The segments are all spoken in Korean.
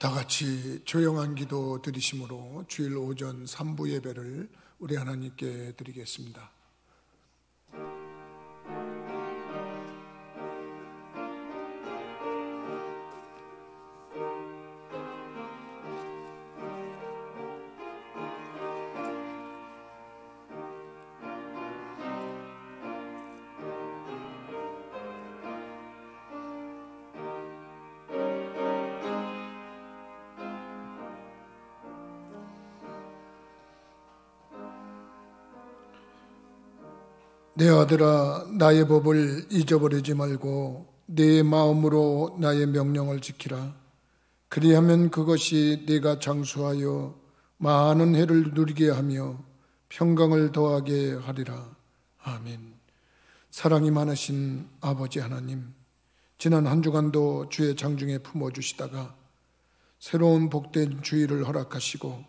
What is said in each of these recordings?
다 같이 조용한 기도 드리심으로 주일 오전 3부 예배를 우리 하나님께 드리겠습니다. 내 아들아, 나의 법을 잊어버리지 말고 내 마음으로 나의 명령을 지키라. 그리하면 그것이 네가 장수하여 많은 해를 누리게 하며 평강을 더하게 하리라. 아멘. 사랑이 많으신 아버지 하나님, 지난 한 주간도 주의 장중에 품어주시다가 새로운 복된 주일을 허락하시고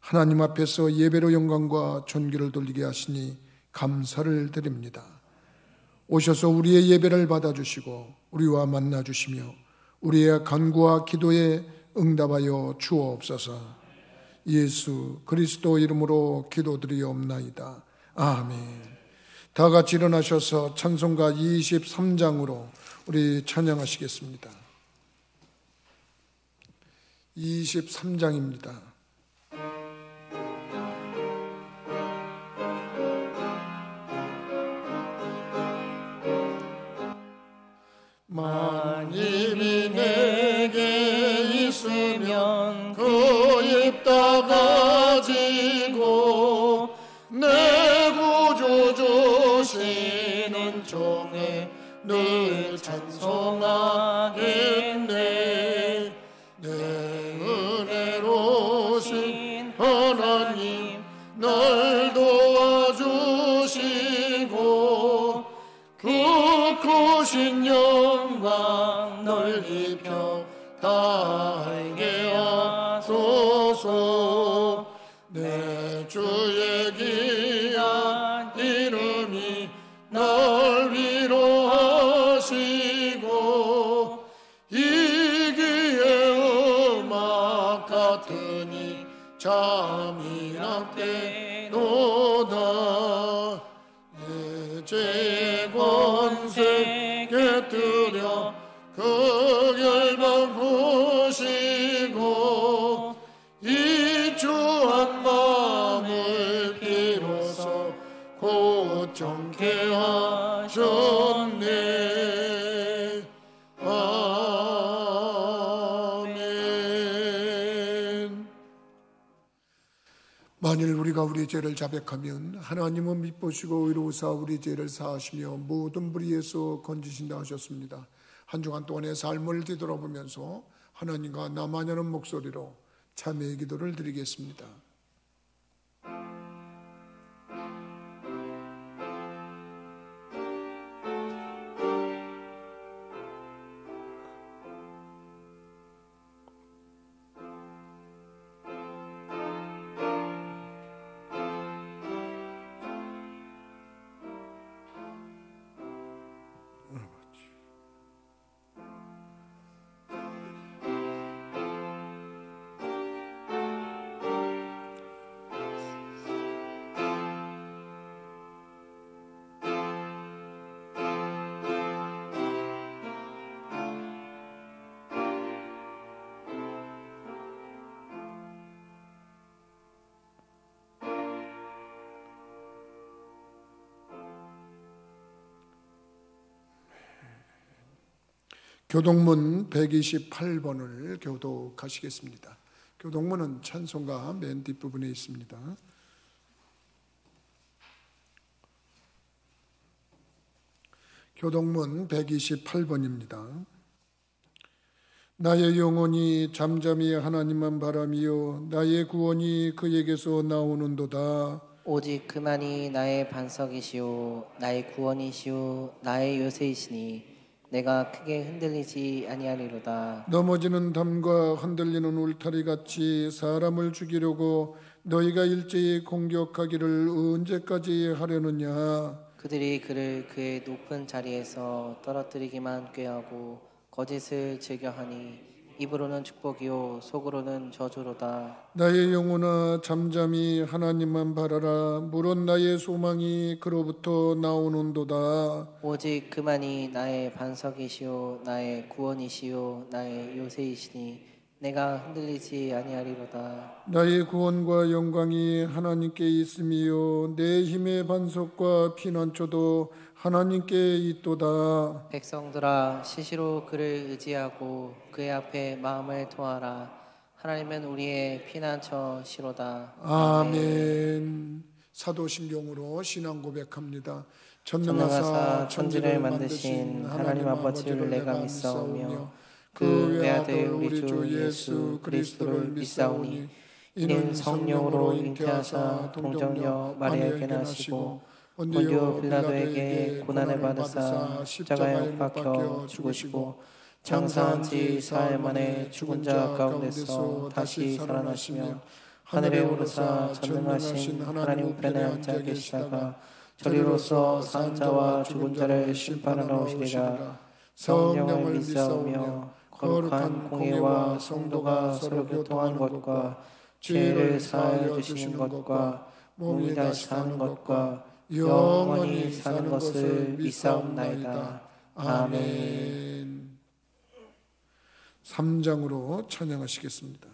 하나님 앞에서 예배로 영광과 존귀를 돌리게 하시니 감사를 드립니다. 오셔서 우리의 예배를 받아주시고 우리와 만나주시며 우리의 간구와 기도에 응답하여 주옵소서. 예수 그리스도 이름으로 기도드리옵나이다. 아멘. 다 같이 일어나셔서 찬송가 23장으로 우리 찬양하시겠습니다. 23장입니다. 만일이 내게 있으면 그 입 다 가지고 내 구주 주시는 종에 늘 찬송하겠네. 내 은혜로신 하나님 날 도와주시고 그 크신 영광 널리 펴 달게 하소서. 내 주의 귀한 이름이 날 위로하시고 이기의 음악 같으니 잠이 낙되노다. 제 권세 곁들여 그 열방 보시고 이 주한 마음을 비로소 고정케 하셨네. 아멘. 만일 우리가 우리 죄를 자백하면 하나님은 미쁘시고 의로우사 우리 죄를 사하시며 모든 불의에서 건지신다 하셨습니다. 한 주간 동안의 삶을 뒤돌아보면서 하나님과 나만하는 목소리로 참회의 기도를 드리겠습니다. 교동문 128번을 교독하시겠습니다. 교동문은 찬송가 맨 뒷부분에 있습니다. 교동문 128번입니다. 나의 영혼이 잠잠히 하나님만 바라며 나의 구원이 그에게서 나오는도다. 오직 그만이 나의 반석이시오 나의 구원이시오 나의 요새이시니 내가 크게 흔들리지 아니하리로다. 넘어지는 담과 흔들리는 울타리 같이 사람을 죽이려고 너희가 일제히 공격하기를 언제까지 하려느냐. 그들이 그를 그의 높은 자리에서 떨어뜨리기만 꾀하고 거짓을 즐겨하니 입으로는 축복이요 속으로는 저주로다. 나의 영혼아 잠잠히 하나님만 바라라. 물론 나의 소망이 그로부터 나오는도다. 오직 그만이 나의 반석이시요 나의 구원이시요 나의 요새이시니 내가 흔들리지 아니하리로다. 나의 구원과 영광이 하나님께 있으며 내 힘의 반석과 피난처도 하나님께 있도다. 백성들아 시시로 그를 의지하고 그의 앞에 마음을 토하라. 하나님은 우리의 피난처시로다. 아멘. 사도신경으로 신앙 고백합니다. 전능하사 천지를 만드신 하나님 아버지를 내가 믿사오며 그 외아들 우리 주 예수 그리스도를 믿사오니 이는 성령으로 잉태하사 동정녀 마리아에게 나시고 본디오 빌라도에게 고난을 받으사 십자가에 못 박혀 죽으시고 장사한 지 사흘 만에 죽은 자 가운데서 다시 살아나시며 하늘에 오르사 전능하신 하나님 우편에 앉아 계시다가 저리로서 산 자와 죽은 자를 심판하러 오시리라. 성령을 믿사오며 거룩한 공예와 성도가 서로 교통한 것과 죄를 사하여 주시는 것과 몸이 다시 사는 것과 영원히 사는 것을 믿사옵나이다. 아멘. 3장으로 찬양하시겠습니다.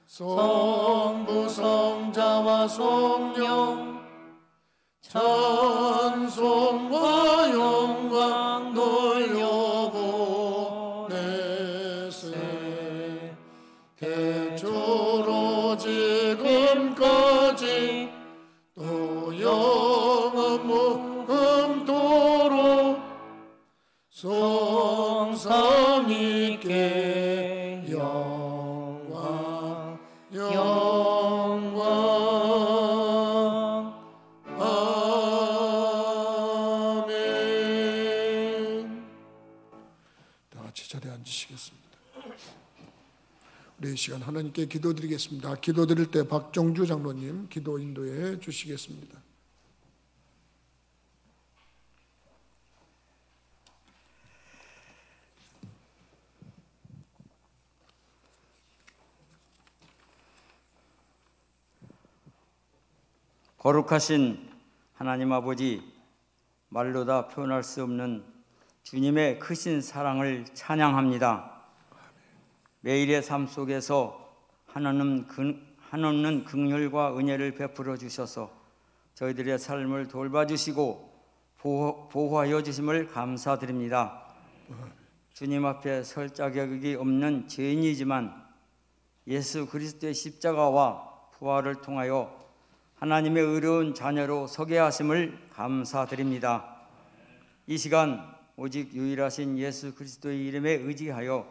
성부 성자와 성령 찬송과 영광 돌려보내세 태초로 지금까지 또 영원 무금토록 성삼위께 영광 아멘. 다 같이 자리에 앉으시겠습니다. 우리 이 시간 하나님께 기도드리겠습니다. 기도드릴 때 박정주 장로님 기도 인도해 주시겠습니다. 거룩하신 하나님 아버지, 말로 다 표현할 수 없는 주님의 크신 사랑을 찬양합니다. 매일의 삶 속에서 한없는 긍휼과 은혜를 베풀어 주셔서 저희들의 삶을 돌봐주시고 보호하여 주심을 감사드립니다. 주님 앞에 설 자격이 없는 죄인이지만 예수 그리스도의 십자가와 부활을 통하여 하나님의 의로운 자녀로 서게 하심을 감사드립니다. 이 시간 오직 유일하신 예수 그리스도의 이름에 의지하여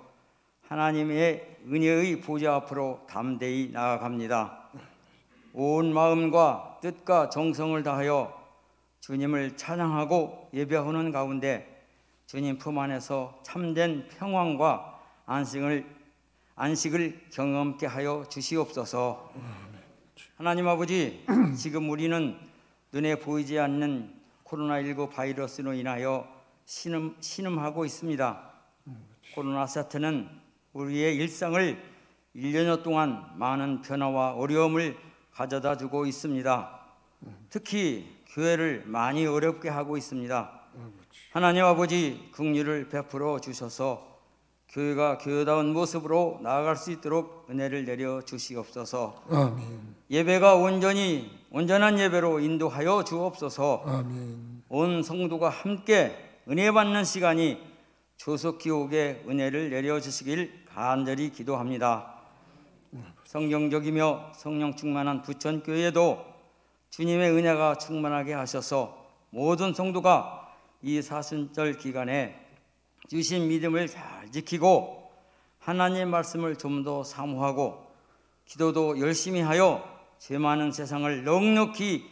하나님의 은혜의 보좌 앞으로 담대히 나아갑니다. 온 마음과 뜻과 정성을 다하여 주님을 찬양하고 예배하는 가운데 주님 품 안에서 참된 평안과 안식을 경험케 하여 주시옵소서. 하나님 아버지, 지금 우리는 눈에 보이지 않는 코로나19 바이러스로 인하여 신음하고 있습니다. 코로나 사태는 우리의 일상을 1년여 동안 많은 변화와 어려움을 가져다 주고 있습니다. 특히 교회를 많이 어렵게 하고 있습니다. 하나님 아버지, 긍휼을 베풀어 주셔서 교회가 교회다운 모습으로 나아갈 수 있도록 은혜를 내려 주시옵소서. 아멘. 예배가 온전한 예배로 인도하여 주옵소서. 아멘. 온 성도가 함께 은혜 받는 시간이 조속히 오게 은혜를 내려 주시길 간절히 기도합니다. 성경적이며 성령 충만한 부천교회도 주님의 은혜가 충만하게 하셔서 모든 성도가 이 사순절 기간에 주신 믿음을 잘 지키고 하나님의 말씀을 좀 더 사모하고 기도도 열심히 하여 죄 많은 세상을 넉넉히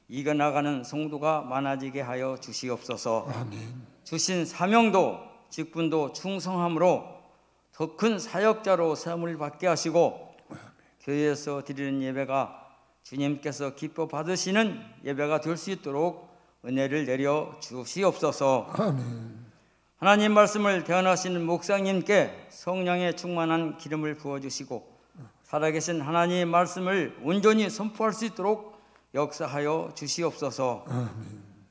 이겨나가는 성도가 많아지게 하여 주시옵소서. 아멘. 주신 사명도 직분도 충성함으로 더 큰 사역자로 사함을 받게 하시고 교회에서 드리는 예배가 주님께서 기뻐 받으시는 예배가 될 수 있도록 은혜를 내려 주시옵소서. 아멘. 하나님 말씀을 대언하시는 목사님께 성령의 충만한 기름을 부어주시고 살아계신 하나님의 말씀을 온전히 선포할 수 있도록 역사하여 주시옵소서. 아멘.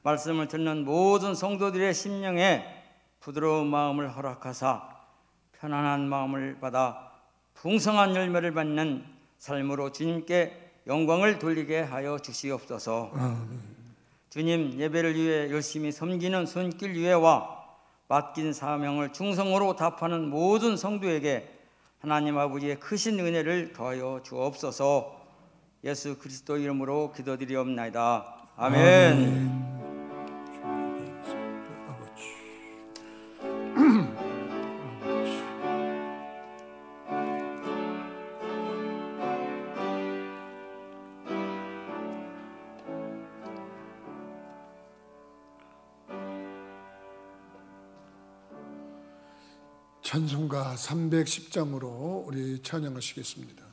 말씀을 듣는 모든 성도들의 심령에 부드러운 마음을 허락하사 편안한 마음을 받아 풍성한 열매를 받는 삶으로 주님께 영광을 돌리게 하여 주시옵소서. 아멘. 주님 예배를 위해 열심히 섬기는 손길 위에와 맡긴 사명을 충성으로 답하는 모든 성도에게 하나님 아버지의 크신 은혜를 더하여 주옵소서. 예수 그리스도 이름으로 기도드리옵나이다. 아멘. 찬송가 310장으로 우리 찬양하시겠습니다.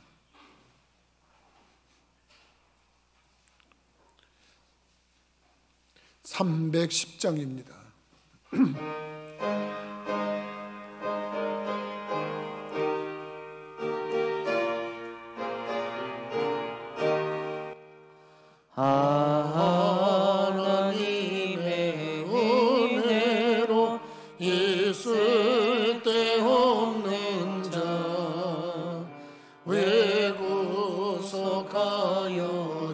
310장입니다. 하나님의 은혜로 있을 데 없는 자 왜 구속하여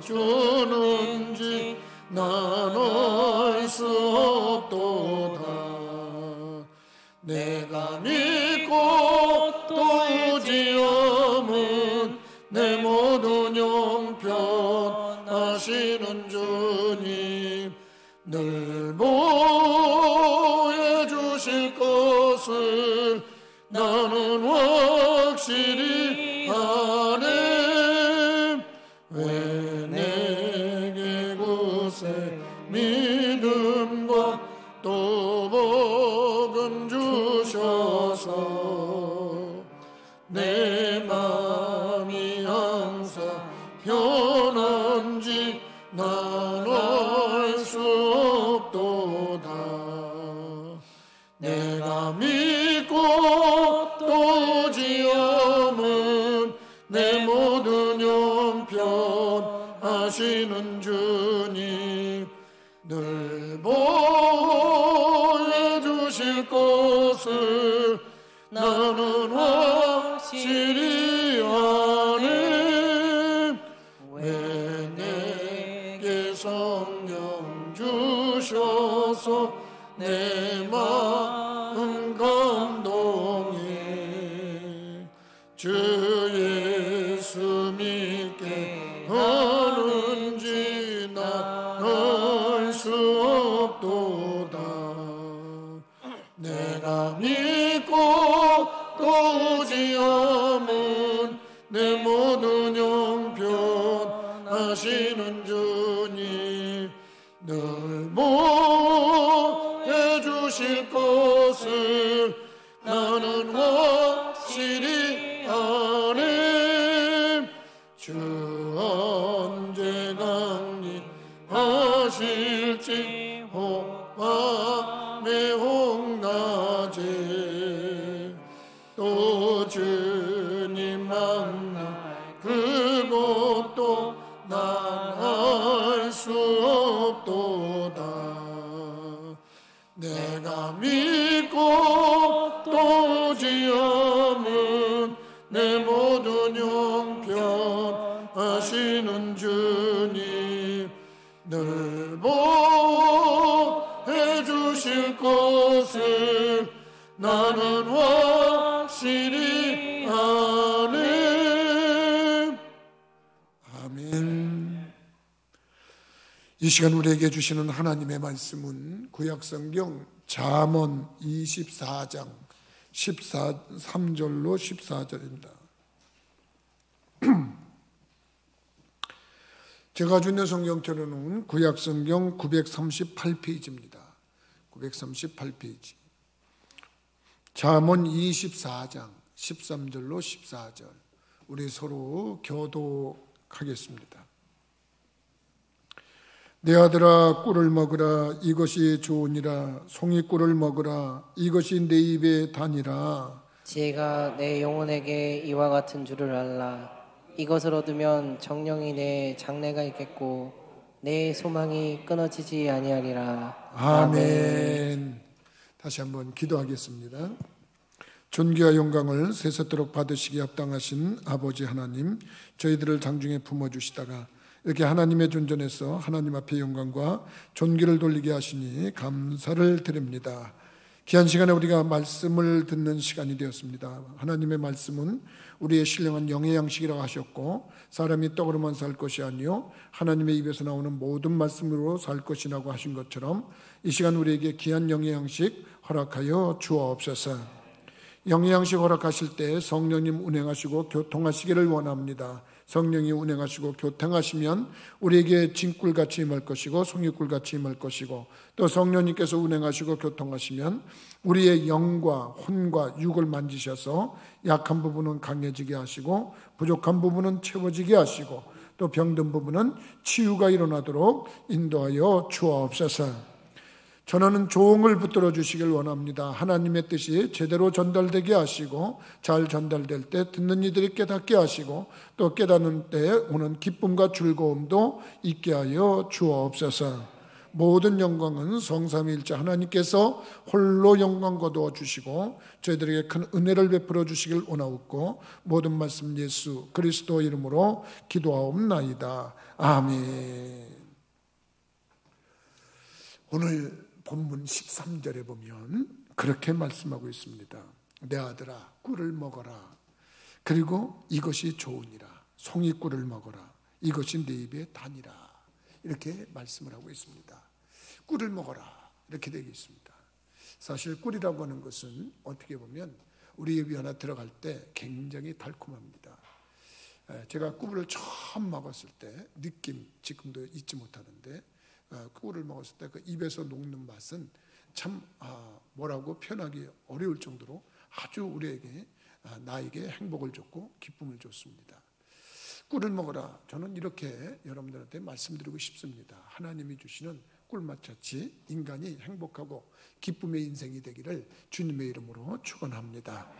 주는지 난 알 수 없도다. 내가 믿고 또 의지함은 내 모든 형편 하시는 주님 늘 보여 주실 것을 나는 확실히 아네. 왜 내게 구세 믿음과 또 복음 주셔서 내 마음이 항상 편한지 난 알 수 없도다. 내가 믿고 또 지엄은 내 모든 형편 하시는 주님 늘 보여주실 것을 나는 확실히 아네. 왜 내게 성령 주셔서 내 마음 감동해. 주 예수 믿게 하는지 난 알 수 없도다. 내가 믿고 또 의지함은 내 모든 형편 하시는 주님 늘 보여주실 것을 나는 확실히 아네. 주 언제 강림하실지 혹 밤에 혹 낮에 또 주님 만나 그것도 난 알 수 없도다. 내가 믿고 또 지엄은 내 모든 형편 하시는 주님 늘 보여주실 것을 나는 확실히 아네. 아멘. 이 시간 우리에게 주시는 하나님의 말씀은 구약성경 잠언 24장 3절로 14절입니다. 제가 주는 성경책으로는 구약성경 938페이지입니다. 938페이지. 잠언 24장 13절로 14절. 우리 서로 교독하겠습니다. 내 아들아 꿀을 먹으라 이것이 좋으니라 송이꿀을 먹으라 이것이 내 입에 다니라. 지혜가 내 영혼에게 이와 같은 줄을 알라. 이것을 얻으면 정령이 내 장래가 있겠고 내 소망이 끊어지지 아니하리라. 아멘. 다시 한번 기도하겠습니다. 존귀와 영광을 세세토록 받으시기에 합당하신 아버지 하나님, 저희들을 장중에 품어주시다가 이렇게 하나님의 존전에서 하나님 앞에 영광과 존귀를 돌리게 하시니 감사를 드립니다. 귀한 시간에 우리가 말씀을 듣는 시간이 되었습니다. 하나님의 말씀은 우리의 신령한 영의 양식이라고 하셨고 사람이 떡으로만 살 것이 아니요 하나님의 입에서 나오는 모든 말씀으로 살 것이라고 하신 것처럼 이 시간 우리에게 귀한 영의 양식 허락하여 주옵소서. 영의 양식 허락하실 때 성령님 운행하시고 교통하시기를 원합니다. 성령이 운행하시고 교통하시면 우리에게 진꿀같이 임할 것이고 송이꿀같이 임할 것이고 또 성령님께서 운행하시고 교통하시면 우리의 영과 혼과 육을 만지셔서 약한 부분은 강해지게 하시고 부족한 부분은 채워지게 하시고 또 병든 부분은 치유가 일어나도록 인도하여 주옵소서. 전하는 종을 붙들어 주시길 원합니다. 하나님의 뜻이 제대로 전달되게 하시고 잘 전달될 때 듣는 이들이 깨닫게 하시고 또 깨닫는 때 오는 기쁨과 즐거움도 있게 하여 주옵소서. 모든 영광은 성삼위일체 하나님께서 홀로 영광 거두어 주시고 저희들에게 큰 은혜를 베풀어 주시길 원하옵고 모든 말씀 예수 그리스도 이름으로 기도하옵나이다. 아멘. 오늘 본문 13절에 보면 그렇게 말씀하고 있습니다. 내 아들아 꿀을 먹어라. 그리고 이것이 좋으니라. 송이꿀을 먹어라. 이것이 내 입에 다니라. 이렇게 말씀을 하고 있습니다. 꿀을 먹어라. 이렇게 되어 있습니다. 사실 꿀이라고 하는 것은 어떻게 보면 우리 입에 하나 들어갈 때 굉장히 달콤합니다. 제가 꿀을 처음 먹었을 때 느낌 지금도 잊지 못하는데 꿀을 먹었을 때 그 입에서 녹는 맛은 참 뭐라고 표현하기 어려울 정도로 아주 우리에게 나에게 행복을 줬고 기쁨을 줬습니다. 꿀을 먹어라. 저는 이렇게 여러분들한테 말씀드리고 싶습니다. 하나님이 주시는 꿀맛같이 인간이 행복하고 기쁨의 인생이 되기를 주님의 이름으로 축원합니다.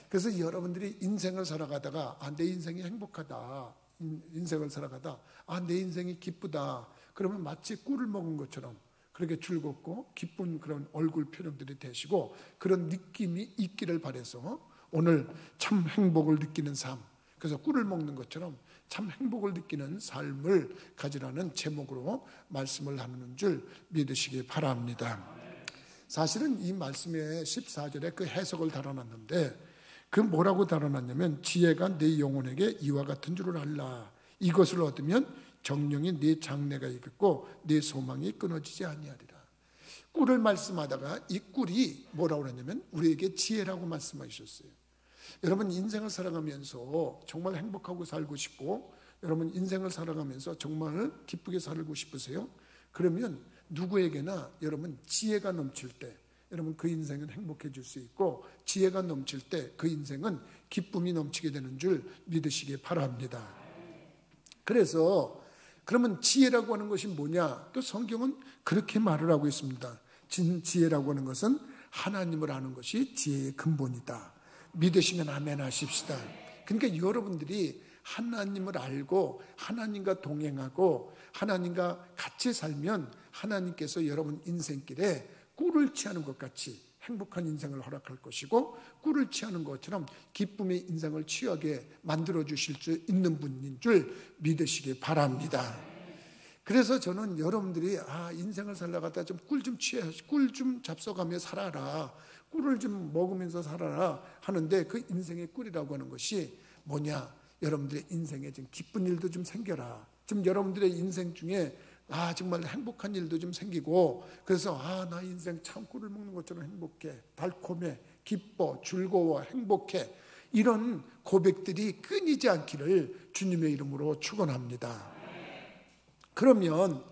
그래서 여러분들이 인생을 살아가다가 내 인생이 행복하다, 인생을 살아가다 내 인생이 기쁘다, 그러면 마치 꿀을 먹은 것처럼 그렇게 즐겁고 기쁜 그런 얼굴 표정들이 되시고 그런 느낌이 있기를 바라서 오늘 참 행복을 느끼는 삶, 그래서 꿀을 먹는 것처럼 참 행복을 느끼는 삶을 가지라는 제목으로 말씀을 나누는 줄 믿으시기 바랍니다. 사실은 이 말씀의 14절에 그 해석을 달아놨는데 그 뭐라고 달아놨냐면 지혜가 내 영혼에게 이와 같은 줄을 알라. 이것을 얻으면 정령이 네 장래가 있겠고 네 소망이 끊어지지 아니하리라. 꿀을 말씀하다가 이 꿀이 뭐라고 그러냐면 우리에게 지혜라고 말씀하셨어요. 여러분 인생을 살아가면서 정말 행복하고 살고 싶고 여러분 인생을 살아가면서 정말 기쁘게 살고 싶으세요? 그러면 누구에게나 여러분 지혜가 넘칠 때 여러분 그 인생은 행복해질 수 있고 지혜가 넘칠 때 그 인생은 기쁨이 넘치게 되는 줄 믿으시기 바랍니다. 그래서 그러면 지혜라고 하는 것이 뭐냐? 또 성경은 그렇게 말을 하고 있습니다. 지혜라고 하는 것은 하나님을 아는 것이 지혜의 근본이다. 믿으시면 아멘 하십시다. 그러니까 여러분들이 하나님을 알고 하나님과 동행하고 하나님과 같이 살면 하나님께서 여러분 인생길에 꿀을 취하는 것 같이 행복한 인생을 허락할 것이고 꿀을 취하는 것처럼 기쁨의 인생을 취하게 만들어 주실 수 있는 분인 줄 믿으시기 바랍니다. 그래서 저는 여러분들이 인생을 살다가다 좀 꿀 좀 취해, 꿀 좀 잡숴가며 살아라, 꿀을 좀 먹으면서 살아라 하는데 그 인생의 꿀이라고 하는 것이 뭐냐? 여러분들의 인생에 좀 기쁜 일도 좀 생겨라. 좀 여러분들의 인생 중에 정말 행복한 일도 좀 생기고 그래서 나 인생 참 꿀을 먹는 것처럼 행복해, 달콤해, 기뻐, 즐거워, 행복해, 이런 고백들이 끊이지 않기를 주님의 이름으로 축원합니다. 그러면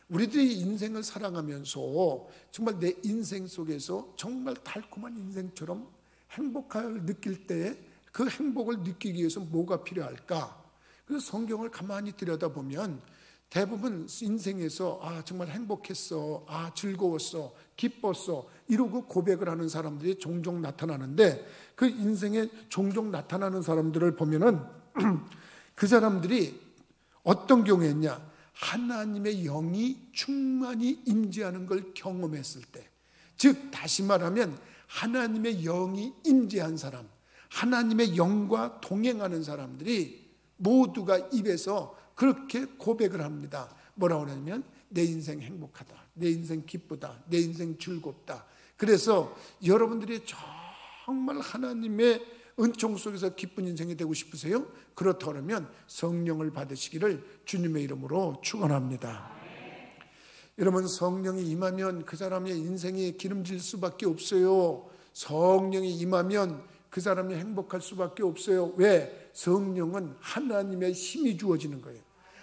우리들이 인생을 살아가면서 정말 내 인생 속에서 정말 달콤한 인생처럼 행복을 느낄 때 그 행복을 느끼기 위해서 뭐가 필요할까? 그래서 성경을 가만히 들여다보면 대부분 인생에서 정말 행복했어, 즐거웠어, 기뻤어 이러고 고백을 하는 사람들이 종종 나타나는데, 그 인생에 종종 나타나는 사람들을 보면은 그 사람들이 어떤 경우였냐, 하나님의 영이 충만히 임재하는 걸 경험했을 때, 즉 다시 말하면 하나님의 영이 임재한 사람, 하나님의 영과 동행하는 사람들이 모두가 입에서 그렇게 고백을 합니다. 뭐라고 하냐면 내 인생 행복하다, 내 인생 기쁘다, 내 인생 즐겁다. 그래서 여러분들이 정말 하나님의 은총 속에서 기쁜 인생이 되고 싶으세요? 그렇다면 성령을 받으시기를 주님의 이름으로 축원합니다. 여러분, 성령이 임하면 그 사람의 인생이 기름질 수밖에 없어요. 성령이 임하면 그 사람이 행복할 수밖에 없어요. 왜? 성령은 하나님의 힘이 주어지는 거예요.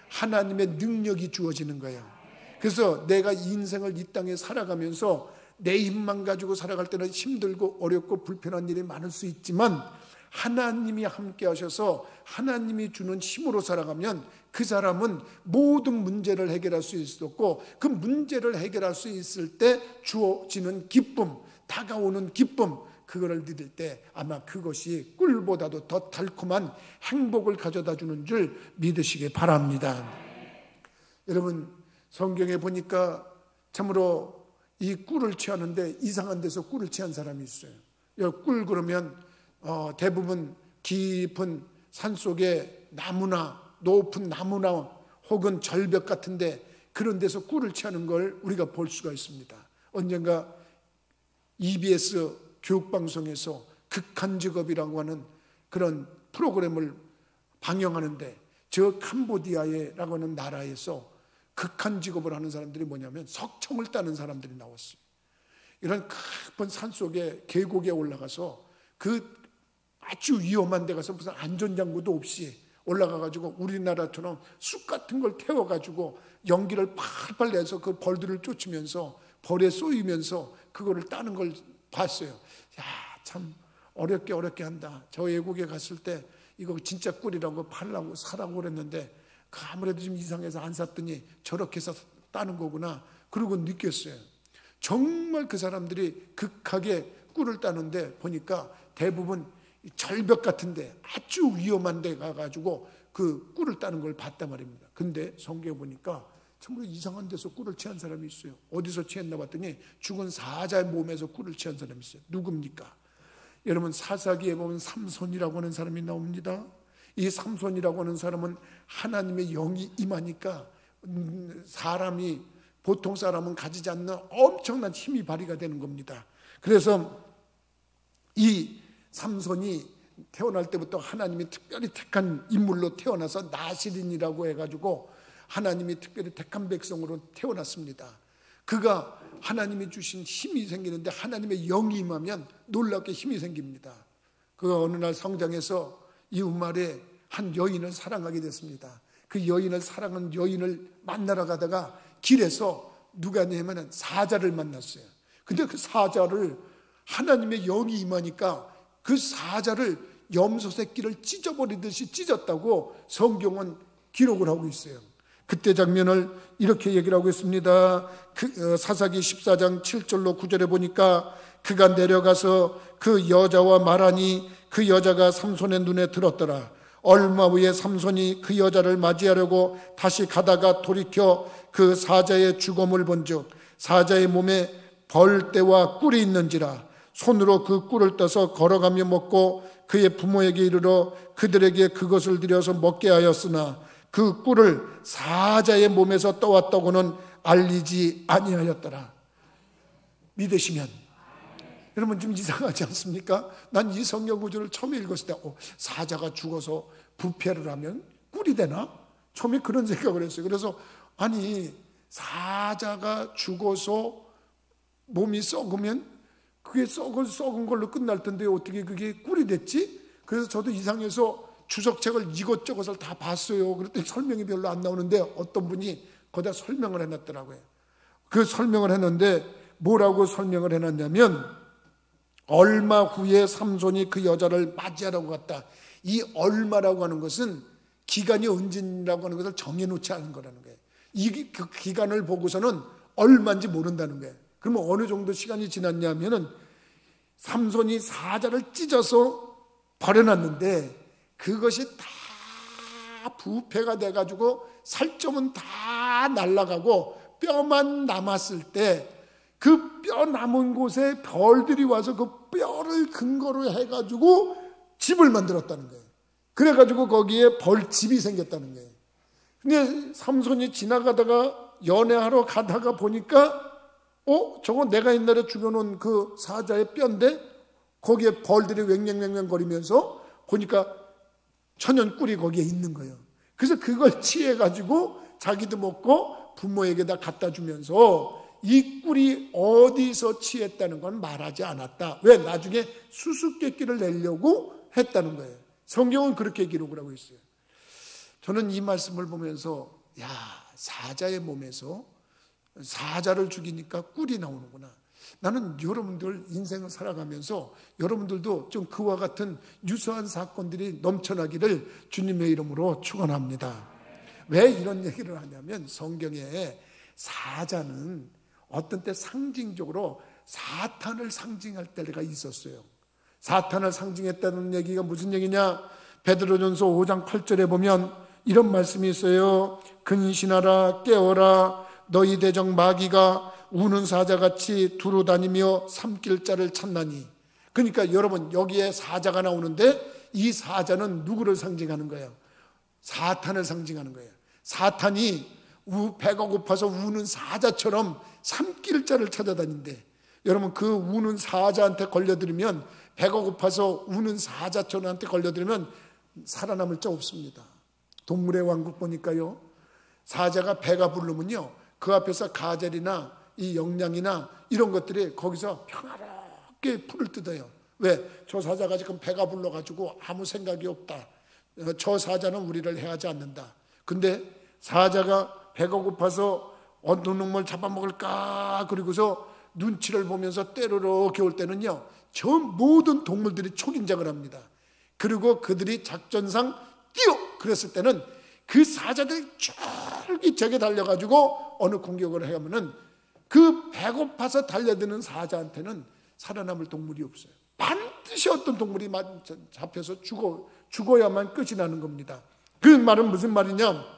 하나님의 능력이 주어지는 거예요. 그래서 내가 이 인생을 이 땅에 살아가면서 내 힘만 가지고 살아갈 때는 힘들고 어렵고 불편한 일이 많을 수 있지만, 하나님이 함께 하셔서 하나님이 주는 힘으로 살아가면 그 사람은 모든 문제를 해결할 수 있었고, 그 문제를 해결할 수 있을 때 주어지는 기쁨, 다가오는 기쁨, 그거를 느낄 때 아마 그것이 꿀보다도 더 달콤한 행복을 가져다 주는 줄 믿으시기 바랍니다. 여러분, 성경에 보니까 참으로 이 꿀을 취하는데 이상한 데서 꿀을 취한 사람이 있어요. 꿀 그러면 대부분 깊은 산속에 나무나 높은 나무나 혹은 절벽 같은데 그런 데서 꿀을 취하는 걸 우리가 볼 수가 있습니다. 언젠가 EBS 교육방송에서 극한직업이라고 하는 그런 프로그램을 방영하는데, 저 캄보디아라고 하는 나라에서 극한직업을 하는 사람들이 뭐냐면 석청을 따는 사람들이 나왔어요. 이런 깊은 산속에 계곡에 올라가서 그 아주 위험한 데 가서 무슨 안전장구도 없이 올라가가지고 우리나라처럼 쑥 같은 걸 태워가지고 연기를 팔팔 내서 그 벌들을 쫓으면서 벌에 쏘이면서 그거를 따는 걸 봤어요. 야, 참 어렵게 한다. 저 외국에 갔을 때 이거 진짜 꿀이라고 팔라고 사라고 그랬는데 아무래도 좀 이상해서 안 샀더니 저렇게 해서 따는 거구나. 그러고 느꼈어요. 정말 그 사람들이 극하게 꿀을 따는데 보니까 대부분 절벽 같은데 아주 위험한 데 가가지고 그 꿀을 따는 걸 봤단 말입니다. 근데 성경에 보니까 정말 이상한 데서 꿀을 취한 사람이 있어요. 어디서 취했나 봤더니 죽은 사자의 몸에서 꿀을 취한 사람이 있어요. 누굽니까? 여러분, 사사기에 보면 삼손이라고 하는 사람이 나옵니다. 이 삼손이라고 하는 사람은 하나님의 영이 임하니까 사람이, 보통 사람은 가지지 않는 엄청난 힘이 발휘가 되는 겁니다. 그래서 이 삼손이 태어날 때부터 하나님이 특별히 택한 인물로 태어나서 나시린이라고 해가지고 하나님이 특별히 택한 백성으로 태어났습니다. 그가 하나님이 주신 힘이 생기는데 하나님의 영이 임하면 놀랍게 힘이 생깁니다. 그가 어느 날 성장해서 이웃마을에 한 여인을 사랑하게 됐습니다. 그 여인을 사랑하는 여인을 만나러 가다가 길에서 누가 냐면은 사자를 만났어요. 근데 그 사자를 하나님의 영이 임하니까 그 사자를 염소 새끼를 찢어버리듯이 찢었다고 성경은 기록을 하고 있어요. 그때 장면을 이렇게 얘기를 하고 있습니다. 사사기 14장 7절로 9절에 보니까 그가 내려가서 그 여자와 말하니 그 여자가 삼손의 눈에 들었더라. 얼마 후에 삼손이 그 여자를 맞이하려고 다시 가다가 돌이켜 그 사자의 죽음을 본즉 사자의 몸에 벌떼와 꿀이 있는지라. 손으로 그 꿀을 떠서 걸어가며 먹고 그의 부모에게 이르러 그들에게 그것을 드려서 먹게 하였으나 그 꿀을 사자의 몸에서 떠왔다고는 알리지 아니하였더라. 믿으시면 여러분 좀 이상하지 않습니까? 난 이 성경 구절을 처음에 읽었을 때 사자가 죽어서 부패를 하면 꿀이 되나? 처음에 그런 생각을 했어요. 그래서 아니 사자가 죽어서 몸이 썩으면 그게 썩은 걸로 끝날 텐데 어떻게 그게 꿀이 됐지? 그래서 저도 이상해서 주석책을 이것저것을 다 봤어요. 그랬더니 설명이 별로 안 나오는데 어떤 분이 거기다 설명을 해놨더라고요. 그 설명을 했는데 뭐라고 설명을 해놨냐면 얼마 후에 삼손이 그 여자를 맞이하라고 갔다. 이 얼마라고 하는 것은 기간이 언제라고 하는 것을 정해놓지 않은 거라는 거예요. 그 기간을 보고서는 얼마인지 모른다는 거예요. 그러면 어느 정도 시간이 지났냐면은 삼손이 사자를 찢어서 버려놨는데 그것이 다 부패가 돼가지고 살점은 다 날아가고 뼈만 남았을 때 그 뼈 남은 곳에 벌들이 와서 그 뼈를 근거로 해가지고 집을 만들었다는 거예요. 그래가지고 거기에 벌집이 생겼다는 거예요. 근데 삼손이 지나가다가 연애하러 가다가 보니까 저거 내가 옛날에 죽여놓은 그 사자의 뼈인데 거기에 벌들이 왱왱왱왱 거리면서 보니까 천연 꿀이 거기에 있는 거예요. 그래서 그걸 취해가지고 자기도 먹고 부모에게다 갖다 주면서 이 꿀이 어디서 취했다는 건 말하지 않았다. 왜? 나중에 수수께끼를 내려고 했다는 거예요. 성경은 그렇게 기록을 하고 있어요. 저는 이 말씀을 보면서 사자의 몸에서 사자를 죽이니까 꿀이 나오는구나. 나는 여러분들 인생을 살아가면서 여러분들도 좀 그와 같은 유사한 사건들이 넘쳐나기를 주님의 이름으로 축원합니다. 왜 이런 얘기를 하냐면 성경에 사자는 어떤 때 상징적으로 사탄을 상징할 때가 있었어요. 사탄을 상징했다는 얘기가 무슨 얘기냐? 베드로전서 5장 8절에 보면 이런 말씀이 있어요. 근신하라 깨어라 너희 대적 마귀가 우는 사자같이 두루다니며 삼킬 자를 찾나니. 그러니까 여러분 여기에 사자가 나오는데 이 사자는 누구를 상징하는 거예요? 사탄을 상징하는 거예요. 사탄이 배가 고파서 우는 사자처럼 삼킬 자를 찾아다닌대. 여러분 그 우는 사자한테 걸려들으면 배가 고파서 우는 사자처럼한테 걸려들으면 살아남을 자 없습니다. 동물의 왕국 보니까요. 사자가 배가 부르면요. 그 앞에서 가젤이나 이 영양이나 이런 것들이 거기서 평화롭게 풀을 뜯어요. 왜? 저 사자가 지금 배가 불러가지고 아무 생각이 없다. 저 사자는 우리를 해하지 않는다. 근데 사자가 배가 고파서 어떤 놈을 잡아먹을까 그리고서 눈치를 보면서 때로러 겨울 때는요. 저 모든 동물들이 초긴장을 합니다. 그리고 그들이 작전상 뛰어! 그랬을 때는 그 사자들이 쫄깃하게 달려가지고 어느 공격을 하면은 그 배고파서 달려드는 사자한테는 살아남을 동물이 없어요. 반드시 어떤 동물이 잡혀서 죽어야만 끝이 나는 겁니다. 그 말은 무슨 말이냐?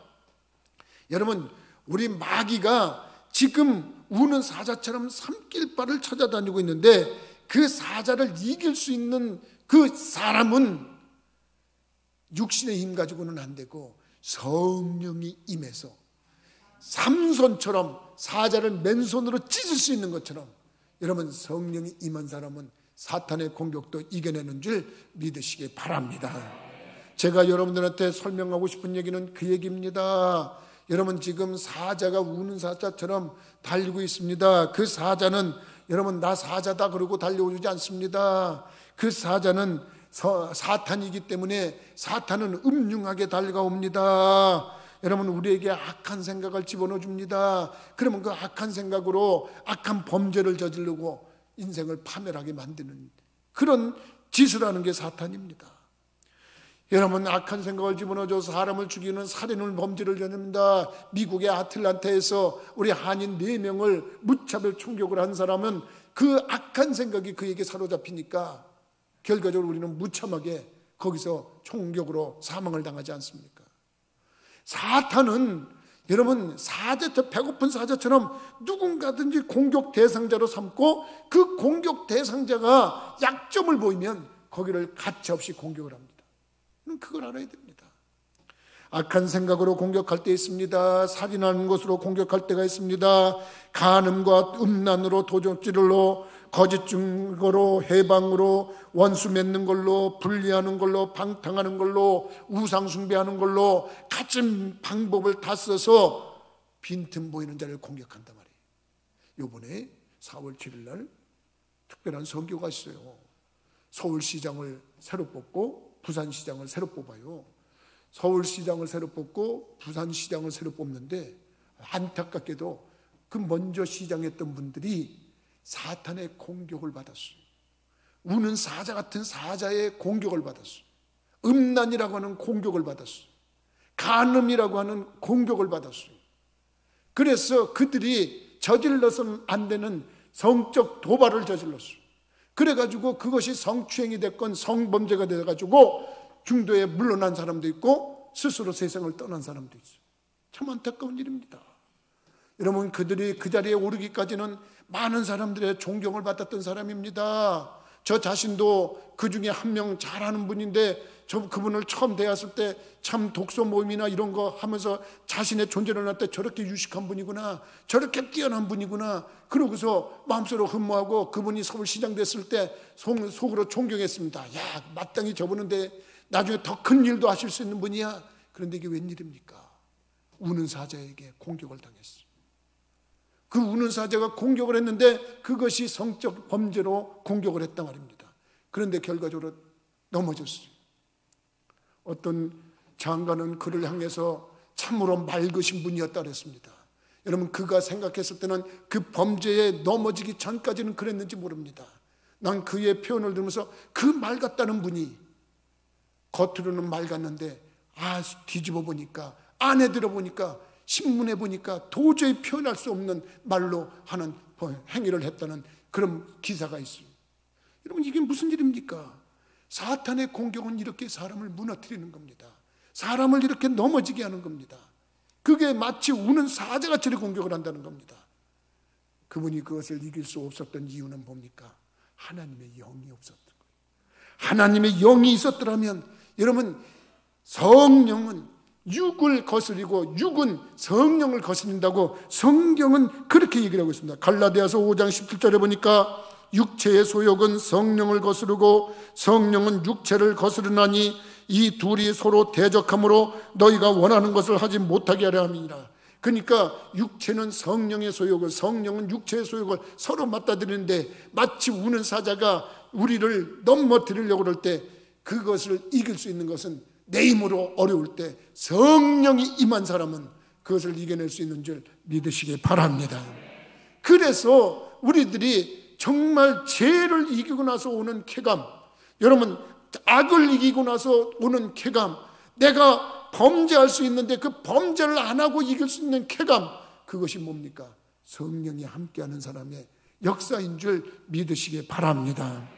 여러분 우리 마귀가 지금 우는 사자처럼 삼킬 바를 찾아다니고 있는데 그 사자를 이길 수 있는 그 사람은 육신의 힘 가지고는 안 되고 성령이 임해서 삼손처럼 사자를 맨손으로 찢을 수 있는 것처럼 여러분 성령이 임한 사람은 사탄의 공격도 이겨내는 줄 믿으시기 바랍니다. 제가 여러분들한테 설명하고 싶은 얘기는 그 얘기입니다. 여러분 지금 사자가 우는 사자처럼 달리고 있습니다. 그 사자는 여러분 나 사자다 그러고 달려오지 않습니다. 그 사자는 사탄이기 때문에 사탄은 음흉하게 달려옵니다. 여러분 우리에게 악한 생각을 집어넣어 줍니다. 그러면 그 악한 생각으로 악한 범죄를 저지르고 인생을 파멸하게 만드는 그런 짓을 하는 게 사탄입니다. 여러분 악한 생각을 집어넣어서 사람을 죽이는 살인을 범죄를 저지릅니다. 미국의 아틀란타에서 우리 한인 4명을 무차별 총격을 한 사람은 그 악한 생각이 그에게 사로잡히니까 결과적으로 우리는 무참하게 거기서 총격으로 사망을 당하지 않습니까? 사탄은 여러분 사자처럼 배고픈 사자처럼 누군가든지 공격 대상자로 삼고 그 공격 대상자가 약점을 보이면 거기를 가차없이 공격을 합니다. 그걸 알아야 됩니다. 악한 생각으로 공격할 때 있습니다. 살인하는 것으로 공격할 때가 있습니다. 간음과 음란으로 도적질로 거짓 증거로 해방으로 원수 맺는 걸로 분리하는 걸로 방탕하는 걸로 우상 숭배하는 걸로 같은 방법을 다 써서 빈틈 보이는 자를 공격한단 말이에요. 이번에 4월 7일 날 특별한 선교가 있어요. 서울시장을 새로 뽑고 부산시장을 새로 뽑아요. 서울시장을 새로 뽑고 부산시장을 새로 뽑는데 안타깝게도 그 먼저 시장했던 분들이 사탄의 공격을 받았어요. 우는 사자 같은 사자의 공격을 받았어요. 음란이라고 하는 공격을 받았어요. 간음이라고 하는 공격을 받았어요. 그래서 그들이 저질러서는 안 되는 성적 도발을 저질렀어요. 그래가지고 그것이 성추행이 됐건 성범죄가 돼가지고 중도에 물러난 사람도 있고 스스로 세상을 떠난 사람도 있어요. 참 안타까운 일입니다. 여러분, 그들이 그 자리에 오르기까지는 많은 사람들의 존경을 받았던 사람입니다. 저 자신도 그 중에 한 명 잘하는 분인데 그분을 처음 대했을 때 참 독서 모임이나 이런 거 하면서 자신의 존재를 할 때 저렇게 유식한 분이구나, 저렇게 뛰어난 분이구나, 그러고서 마음속으로 흠모하고 그분이 서울시장 됐을 때 속으로 존경했습니다. 야, 마땅히 저분인데 나중에 더 큰 일도 하실 수 있는 분이야. 그런데 이게 웬일입니까? 우는 사자에게 공격을 당했어요. 그 우는 사자가 공격을 했는데 그것이 성적 범죄로 공격을 했단 말입니다. 그런데 결과적으로 넘어졌어요. 어떤 장관은 그를 향해서 참으로 맑으신 분이었다 그랬습니다. 여러분, 그가 생각했을 때는 그 범죄에 넘어지기 전까지는 그랬는지 모릅니다. 난 그의 표현을 들으면서 그 맑았다는 분이 겉으로는 맑았는데 뒤집어 보니까, 안에 들어보니까, 신문에 보니까 도저히 표현할 수 없는 말로 하는 행위를 했다는 그런 기사가 있어요. 여러분, 이게 무슨 일입니까? 사탄의 공격은 이렇게 사람을 무너뜨리는 겁니다. 사람을 이렇게 넘어지게 하는 겁니다. 그게 마치 우는 사자같이 공격을 한다는 겁니다. 그분이 그것을 이길 수 없었던 이유는 뭡니까? 하나님의 영이 없었던 거예요. 하나님의 영이 있었더라면, 여러분, 성령은 육을 거스리고 육은 성령을 거스린다고 성경은 그렇게 얘기를 하고 있습니다. 갈라디아서 5장 17절에 보니까 육체의 소욕은 성령을 거스르고 성령은 육체를 거스르나니 이 둘이 서로 대적함으로 너희가 원하는 것을 하지 못하게 하려 함이니라. 그러니까 육체는 성령의 소욕을, 성령은 육체의 소욕을 서로 맞닥뜨리는데 마치 우는 사자가 우리를 넘어뜨리려고 그럴 때 그것을 이길 수 있는 것은 내 힘으로 어려울 때 성령이 임한 사람은 그것을 이겨낼 수 있는 줄 믿으시기 바랍니다. 그래서 우리들이 정말 죄를 이기고 나서 오는 쾌감, 여러분, 악을 이기고 나서 오는 쾌감, 내가 범죄할 수 있는데 그 범죄를 안 하고 이길 수 있는 쾌감, 그것이 뭡니까? 성령이 함께하는 사람의 역사인 줄 믿으시기 바랍니다.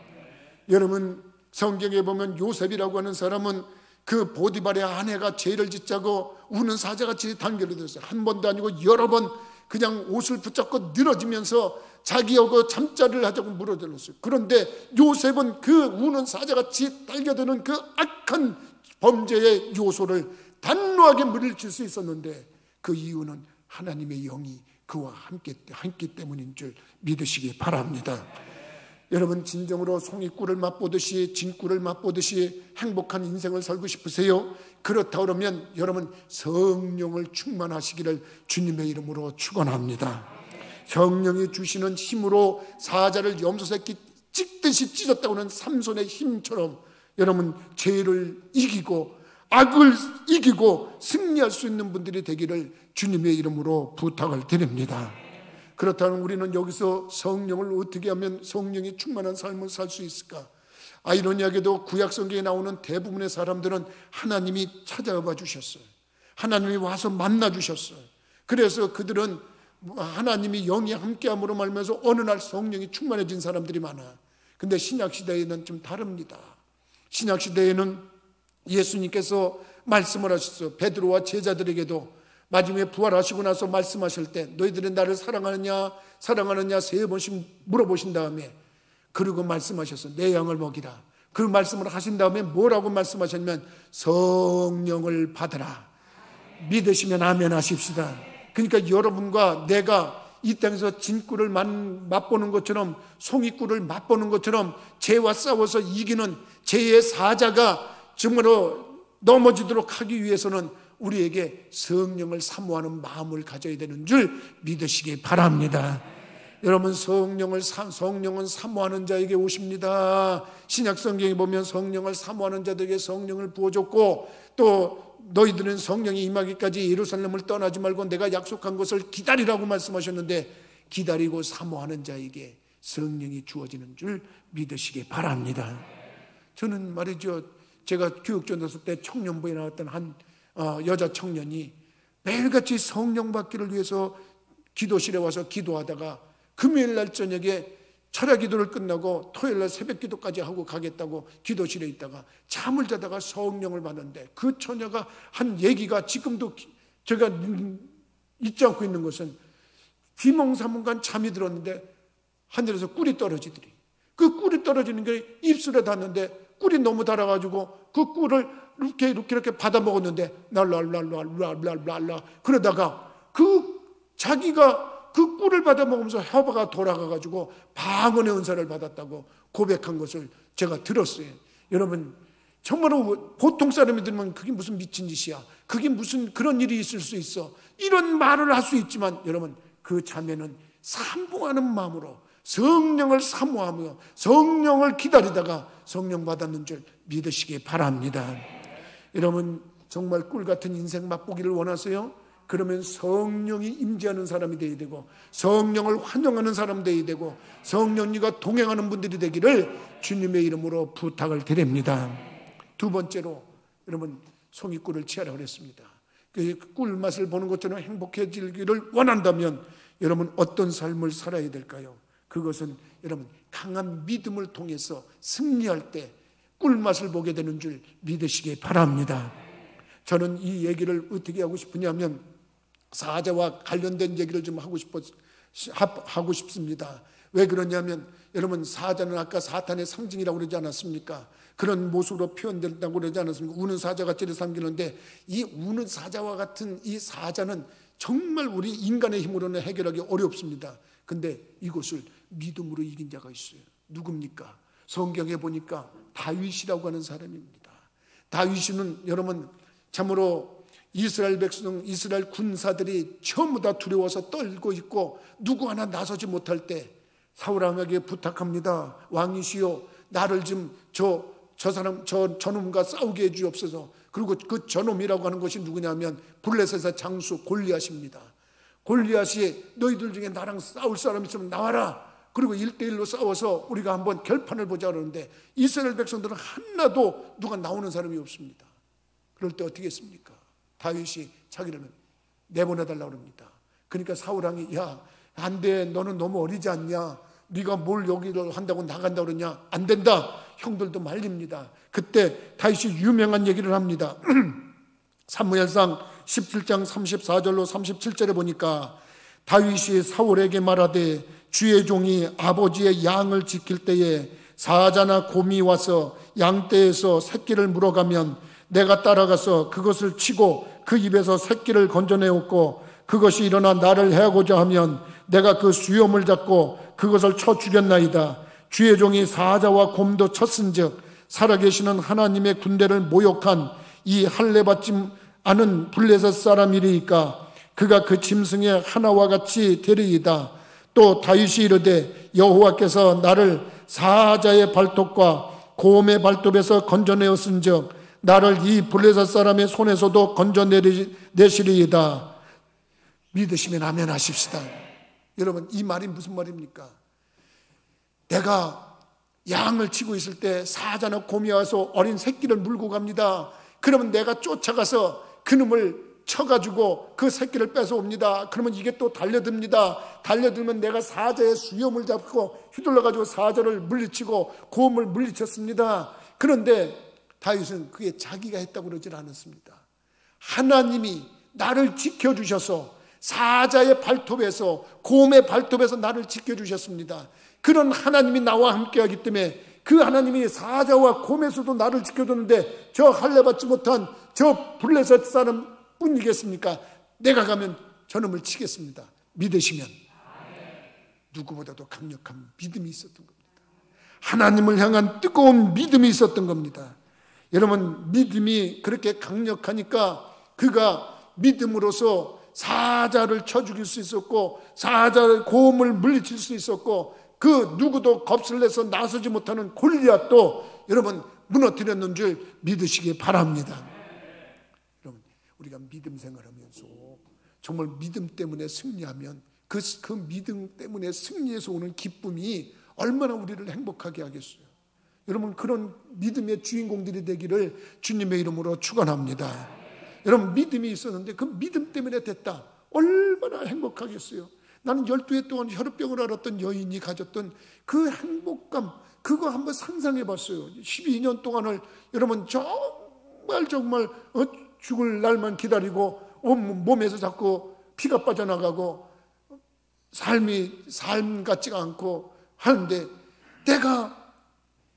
여러분, 성경에 보면 요셉이라고 하는 사람은 그 보디발의 아내가 죄를 짓자고 우는 사자같이 단결이 됐어요. 한 번도 아니고 여러 번 그냥 옷을 붙잡고 늘어지면서 자기하고 잠자리를 하자고 물어들었어요. 그런데 요셉은 그 우는 사자같이 달겨드는 그 악한 범죄의 요소를 단호하게 물리칠 수 있었는데 그 이유는 하나님의 영이 그와 함께 때문인 줄 믿으시기 바랍니다. 여러분, 진정으로 송이꿀을 맛보듯이 진꿀을 맛보듯이 행복한 인생을 살고 싶으세요? 그렇다 그러면 여러분, 성령을 충만하시기를 주님의 이름으로 축원합니다. 성령이 주시는 힘으로 사자를 염소새끼 찍듯이 찢었다고 하는 삼손의 힘처럼 여러분, 죄를 이기고 악을 이기고 승리할 수 있는 분들이 되기를 주님의 이름으로 부탁을 드립니다. 그렇다면 우리는 여기서 성령을 어떻게 하면 성령이 충만한 삶을 살 수 있을까? 아이러니하게도 구약 성경에 나오는 대부분의 사람들은 하나님이 찾아와 주셨어요. 하나님이 와서 만나 주셨어요. 그래서 그들은 하나님이 영이 함께함으로 말미암아서 어느 날 성령이 충만해진 사람들이 많아. 근데 신약시대에는 좀 다릅니다. 신약시대에는 예수님께서 말씀을 하셨어요. 베드로와 제자들에게도 마지막에 부활하시고 나서 말씀하실 때 너희들은 나를 사랑하느냐 사랑하느냐 3번씩 물어보신 다음에 그리고 말씀하셨어요. 내 양을 먹이라. 그 말씀을 하신 다음에 뭐라고 말씀하셨냐면 성령을 받으라. 믿으시면 아멘 하십시다. 그러니까 여러분과 내가 이 땅에서 진꿀을 맛보는 것처럼 송이꿀을 맛보는 것처럼 죄와 싸워서 이기는 죄의 사자가 정말로 넘어지도록 하기 위해서는 우리에게 성령을 사모하는 마음을 가져야 되는 줄 믿으시기 바랍니다. 여러분, 성령은 사모하는 자에게 오십니다. 신약 성경에 보면 성령을 사모하는 자들에게 성령을 부어줬고 또 너희들은 성령이 임하기까지 예루살렘을 떠나지 말고 내가 약속한 것을 기다리라고 말씀하셨는데 기다리고 사모하는 자에게 성령이 주어지는 줄 믿으시기 바랍니다. 저는 말이죠, 제가 교육전도서 때 청년부에 나왔던 한 여자 청년이 매일같이 성령 받기를 위해서 기도실에 와서 기도하다가 금요일 날 저녁에 철야 기도를 끝나고 토요일 날 새벽 기도까지 하고 가겠다고 기도실에 있다가 잠을 자다가 성령을 받는데 그 처녀가 한 얘기가 지금도 제가 잊지 않고 있는 것은 비몽사몽간 잠이 들었는데 하늘에서 꿀이 떨어지더니 그 꿀이 떨어지는 게 입술에 닿는데 꿀이 너무 달아가지고 그 꿀을 이렇게 받아 먹었는데 랄랄랄랄랄랄랄라 그러다가 자기가 그 꿀을 받아 먹으면서 혀가 돌아가가지고 방언의 은사를 받았다고 고백한 것을 제가 들었어요. 여러분 정말로 보통 사람이 들으면 그게 무슨 미친 짓이야, 그게 무슨 그런 일이 있을 수 있어, 이런 말을 할 수 있지만 여러분 그 자매는 사모하는 마음으로 성령을 사모하며 성령을 기다리다가 성령 받았는 줄 믿으시기 바랍니다. 여러분 정말 꿀같은 인생 맛보기를 원하세요? 그러면 성령이 임재하는 사람이 되어야 되고 성령을 환영하는 사람 되어야 되고 성령님과 동행하는 분들이 되기를 주님의 이름으로 부탁을 드립니다. 두 번째로 여러분 송이꿀을 취하라 그랬습니다. 그 꿀맛을 보는 것처럼 행복해지기를 원한다면 여러분 어떤 삶을 살아야 될까요? 그것은 여러분 강한 믿음을 통해서 승리할 때 꿀맛을 보게 되는 줄 믿으시기 바랍니다. 저는 이 얘기를 어떻게 하고 싶으냐면 사자와 관련된 얘기를 좀 하고 싶습니다. 왜 그러냐면 여러분 사자는 아까 사탄의 상징이라고 그러지 않았습니까? 그런 모습으로 표현된다고 그러지 않았습니까? 우는 사자같이 삼기는데 이 우는 사자와 같은 이 사자는 정말 우리 인간의 힘으로는 해결하기 어렵습니다. 근데 이것을 믿음으로 이긴 자가 있어요. 누굽니까? 성경에 보니까 다윗이라고 하는 사람입니다. 다윗은 여러분 참으로 이스라엘 백성, 이스라엘 군사들이 전부 다 두려워서 떨고 있고 누구 하나 나서지 못할 때 사울 왕에게 부탁합니다. 왕이시여 나를 좀 저놈과 싸우게 해 주옵소서. 그리고 그 저놈이라고 하는 것이 누구냐면 블레셋의 장수 골리앗입니다. 골리앗이 너희들 중에 나랑 싸울 사람 있으면 나와라. 그리고 1대1로 싸워서 우리가 한번 결판을 보자 그러는데 이스라엘 백성들은 하나도 누가 나오는 사람이 없습니다. 그럴 때 어떻게 했습니까? 다윗이 자기를 내보내달라고 합니다. 그러니까 사울왕이 야 안 돼, 너는 너무 어리지 않냐, 네가 뭘 여기를 한다고 나간다고 그러냐, 안 된다. 형들도 말립니다. 그때 다윗이 유명한 얘기를 합니다. 사무엘상 17장 34절로 37절에 보니까 다윗이 사울에게 말하되 주의 종이 아버지의 양을 지킬 때에 사자나 곰이 와서 양떼에서 새끼를 물어가면 내가 따라가서 그것을 치고 그 입에서 새끼를 건져내었고 그것이 일어나 나를 해하고자 하면 내가 그 수염을 잡고 그것을 쳐 죽였나이다. 주의 종이 사자와 곰도 쳤은즉 살아계시는 하나님의 군대를 모욕한 이 할례받지 않은 블레셋 사람이리이까 그가 그 짐승의 하나와 같이 되리이다. 또 다윗이 이르되 여호와께서 나를 사자의 발톱과 곰의 발톱에서 건져내었은즉 나를 이 블레셋 사람의 손에서도 건져내시리이다. 믿으시면 아멘 하십시다. 여러분 이 말이 무슨 말입니까? 내가 양을 치고 있을 때 사자나 곰이 와서 어린 새끼를 물고 갑니다. 그러면 내가 쫓아가서 그놈을 쳐가지고 그 새끼를 뺏어옵니다. 그러면 이게 또 달려듭니다. 달려들면 내가 사자의 수염을 잡고 휘둘러가지고 사자를 물리치고 곰을 물리쳤습니다. 그런데 다윗은 그게 자기가 했다고 그러질 않았습니다. 하나님이 나를 지켜주셔서 사자의 발톱에서 곰의 발톱에서 나를 지켜주셨습니다. 그런 하나님이 나와 함께하기 때문에 그 하나님이 사자와 곰에서도 나를 지켜줬는데 저 할례받지 못한 저 블레셋 사람 뿐이겠습니까? 내가 가면 저놈을 치겠습니다. 믿으시면 누구보다도 강력한 믿음이 있었던 겁니다. 하나님을 향한 뜨거운 믿음이 있었던 겁니다. 여러분 믿음이 그렇게 강력하니까 그가 믿음으로써 사자를 쳐 죽일 수 있었고 사자의 곰을 물리칠 수 있었고 그 누구도 겁을 내서 나서지 못하는 골리앗도 여러분 무너뜨렸는 줄 믿으시기 바랍니다. 여러분 우리가 믿음 생활하면서 정말 믿음 때문에 승리하면 그 믿음 때문에 승리에서 오는 기쁨이 얼마나 우리를 행복하게 하겠어요. 여러분 그런 믿음의 주인공들이 되기를 주님의 이름으로 축원합니다. 여러분 믿음이 있었는데 그 믿음 때문에 됐다. 얼마나 행복하겠어요. 나는 12해 동안 혈우병을 앓았던 여인이 가졌던 그 행복감, 그거 한번 상상해 봤어요. 12년 동안을 여러분 정말 죽을 날만 기다리고 몸에서 자꾸 피가 빠져나가고 삶 같지가 않고 하는데, 내가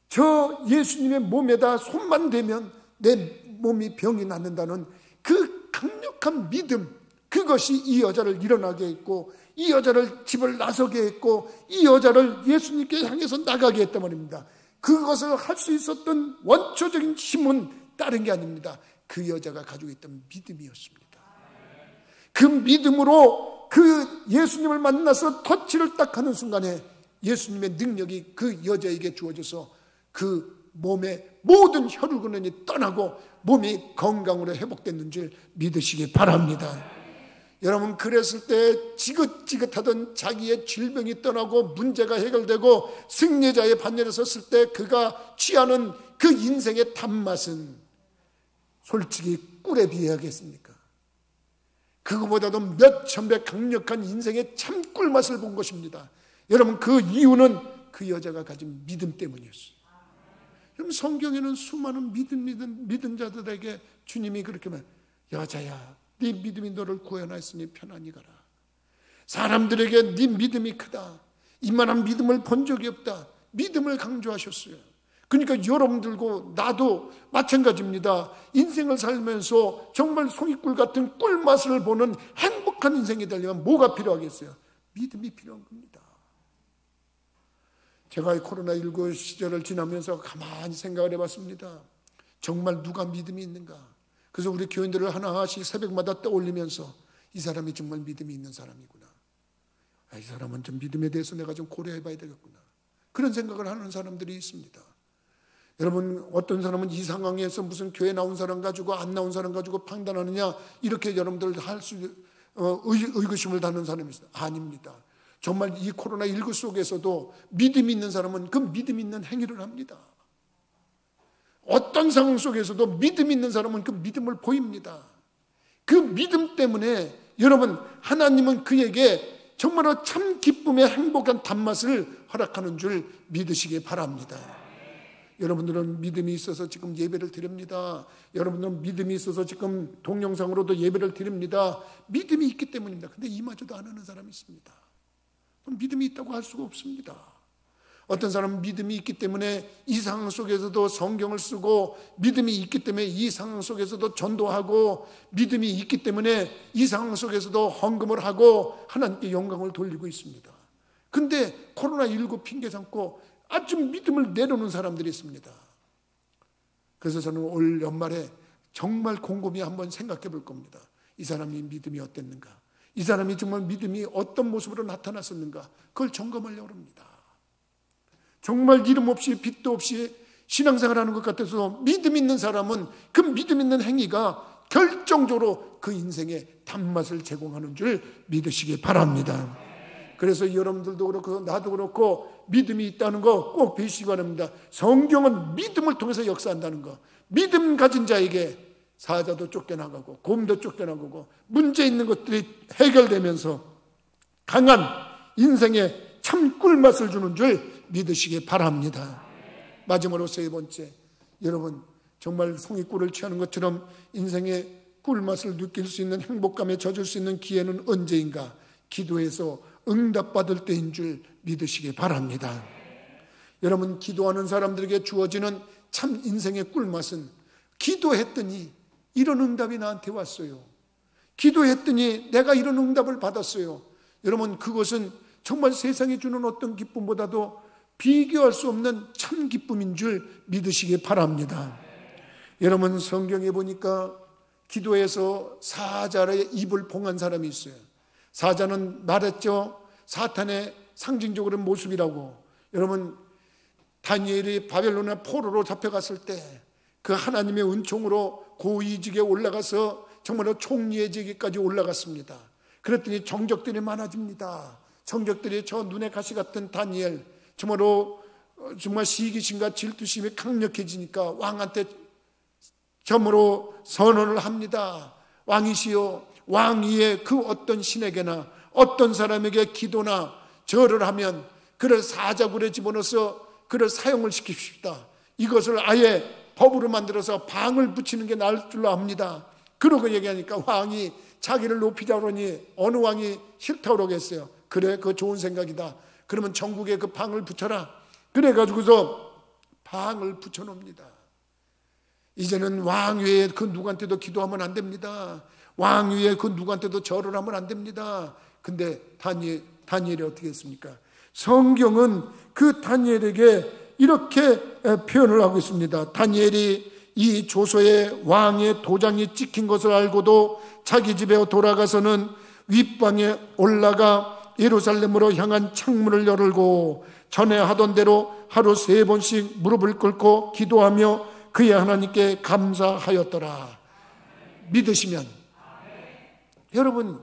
저 예수님의 몸에다 손만 대면 내 몸이 병이 낫는다는 그 강력한 믿음, 그것이 이 여자를 일어나게 했고, 이 여자를 집을 나서게 했고, 이 여자를 예수님께 향해서 나가게 했단 말입니다. 그것을 할 수 있었던 원초적인 힘은 다른 게 아닙니다. 그 여자가 가지고 있던 믿음이었습니다. 그 믿음으로 그 예수님을 만나서 터치를 딱 하는 순간에 예수님의 능력이 그 여자에게 주어져서 그 몸의 모든 혈우근원이 떠나고 몸이 건강으로 회복됐는 줄 믿으시기 바랍니다. 여러분, 그랬을 때 지긋지긋하던 자기의 질병이 떠나고 문제가 해결되고 승리자의 반열에 섰을 때 그가 취하는 그 인생의 단맛은 솔직히 꿀에 비해야겠습니까? 그거보다도 몇 천 배 강력한 인생의 참 꿀맛을 본 것입니다. 여러분, 그 이유는 그 여자가 가진 믿음 때문이었어요. 여러분, 성경에는 수많은 믿은 자들에게 주님이 그렇게 말, 여자야, 네 믿음이 너를 구원하였으니 편안히 가라. 사람들에게 네 믿음이 크다, 이만한 믿음을 본 적이 없다, 믿음을 강조하셨어요. 그러니까 여러분들고 나도 마찬가지입니다. 인생을 살면서 정말 송이꿀 같은 꿀맛을 보는 행복한 인생이 되려면 뭐가 필요하겠어요? 믿음이 필요한 겁니다. 제가 코로나19 시절을 지나면서 가만히 생각을 해봤습니다. 정말 누가 믿음이 있는가? 그래서 우리 교인들을 하나씩 새벽마다 떠올리면서 이 사람이 정말 믿음이 있는 사람이구나, 이 사람은 좀 믿음에 대해서 내가 좀 고려해 봐야 되겠구나, 그런 생각을 하는 사람들이 있습니다. 여러분, 어떤 사람은 이 상황에서 무슨 교회 나온 사람 가지고 안 나온 사람 가지고 판단하느냐, 이렇게 여러분들 의구심을 갖는 사람이 있어요. 아닙니다. 정말 이 코로나19 속에서도 믿음 있는 사람은 그 믿음 있는 행위를 합니다. 어떤 상황 속에서도 믿음 있는 사람은 그 믿음을 보입니다. 그 믿음 때문에 여러분, 하나님은 그에게 정말로 참 기쁨의 행복한 단맛을 허락하는 줄 믿으시기 바랍니다. 여러분들은 믿음이 있어서 지금 예배를 드립니다. 여러분들은 믿음이 있어서 지금 동영상으로도 예배를 드립니다. 믿음이 있기 때문입니다. 근데 이마저도 안 하는 사람이 있습니다. 믿음이 있다고 할 수가 없습니다. 어떤 사람은 믿음이 있기 때문에 이 상황 속에서도 성경을 쓰고, 믿음이 있기 때문에 이 상황 속에서도 전도하고, 믿음이 있기 때문에 이 상황 속에서도 헌금을 하고 하나님께 영광을 돌리고 있습니다. 근데 코로나19 핑계 삼고 아주 믿음을 내려놓는 사람들이 있습니다. 그래서 저는 올 연말에 정말 곰곰이 한번 생각해 볼 겁니다. 이 사람이 믿음이 어땠는가, 이 사람이 정말 믿음이 어떤 모습으로 나타났었는가, 그걸 점검하려고 합니다. 정말 이름 없이 빛도 없이 신앙생활하는 것 같아서 믿음 있는 사람은 그 믿음 있는 행위가 결정적으로 그 인생의 단맛을 제공하는 줄 믿으시기 바랍니다. 그래서 여러분들도 그렇고 나도 그렇고 믿음이 있다는 거 꼭 배우시기 바랍니다. 성경은 믿음을 통해서 역사한다는 거, 믿음 가진 자에게 사자도 쫓겨나가고 곰도 쫓겨나가고 문제 있는 것들이 해결되면서 강한 인생의 참 꿀맛을 주는 줄 믿으시기 바랍니다. 마지막으로 세 번째, 여러분 정말 송이꿀을 취하는 것처럼 인생의 꿀맛을 느낄 수 있는, 행복감에 젖을 수 있는 기회는 언제인가? 기도해서 응답받을 때인 줄 믿으시기 바랍니다. 여러분, 기도하는 사람들에게 주어지는 참 인생의 꿀맛은 기도했더니 이런 응답이 나한테 왔어요, 기도했더니 내가 이런 응답을 받았어요. 여러분, 그것은 정말 세상이 주는 어떤 기쁨보다도 비교할 수 없는 참 기쁨인 줄 믿으시기 바랍니다. 여러분, 성경에 보니까 기도해서 사자의 입을 봉한 사람이 있어요. 사자는 말했죠, 사탄의 상징적으로 모습이라고. 여러분, 다니엘이 바벨론의 포로로 잡혀갔을 때 그 하나님의 은총으로 고위직에 올라가서 정말로 총리의 직위까지 올라갔습니다. 그랬더니 정적들이 많아집니다. 정적들이 저 눈에 가시 같은 다니엘, 정말 시기심과 질투심이 강력해지니까 왕한테 점으로 선언을 합니다. 왕이시여, 왕 위에 그 어떤 신에게나 어떤 사람에게 기도나 절을 하면 그를 사자굴에 집어넣어서 그를 사형을 시킵시다. 이것을 아예 법으로 만들어서 방을 붙이는 게 나을 줄로 압니다. 그러고 얘기하니까 왕이 자기를 높이자 그러니 어느 왕이 싫다고 그러겠어요. 그래, 그거 좋은 생각이다. 그러면 전국에 그 방을 붙여라. 그래가지고서 방을 붙여놓습니다. 이제는 왕 외에 그 누구한테도 기도하면 안 됩니다. 왕 외에 그 누구한테도 절을 하면 안 됩니다. 근데 다니엘이 어떻게 했습니까? 성경은 그 다니엘에게 이렇게 표현을 하고 있습니다. 다니엘이 이 조서에 왕의 도장이 찍힌 것을 알고도 자기 집에 돌아가서는 윗방에 올라가 예루살렘으로 향한 창문을 열고 전에 하던 대로 하루 3번씩 무릎을 꿇고 기도하며 그의 하나님께 감사하였더라. 믿으시면 여러분,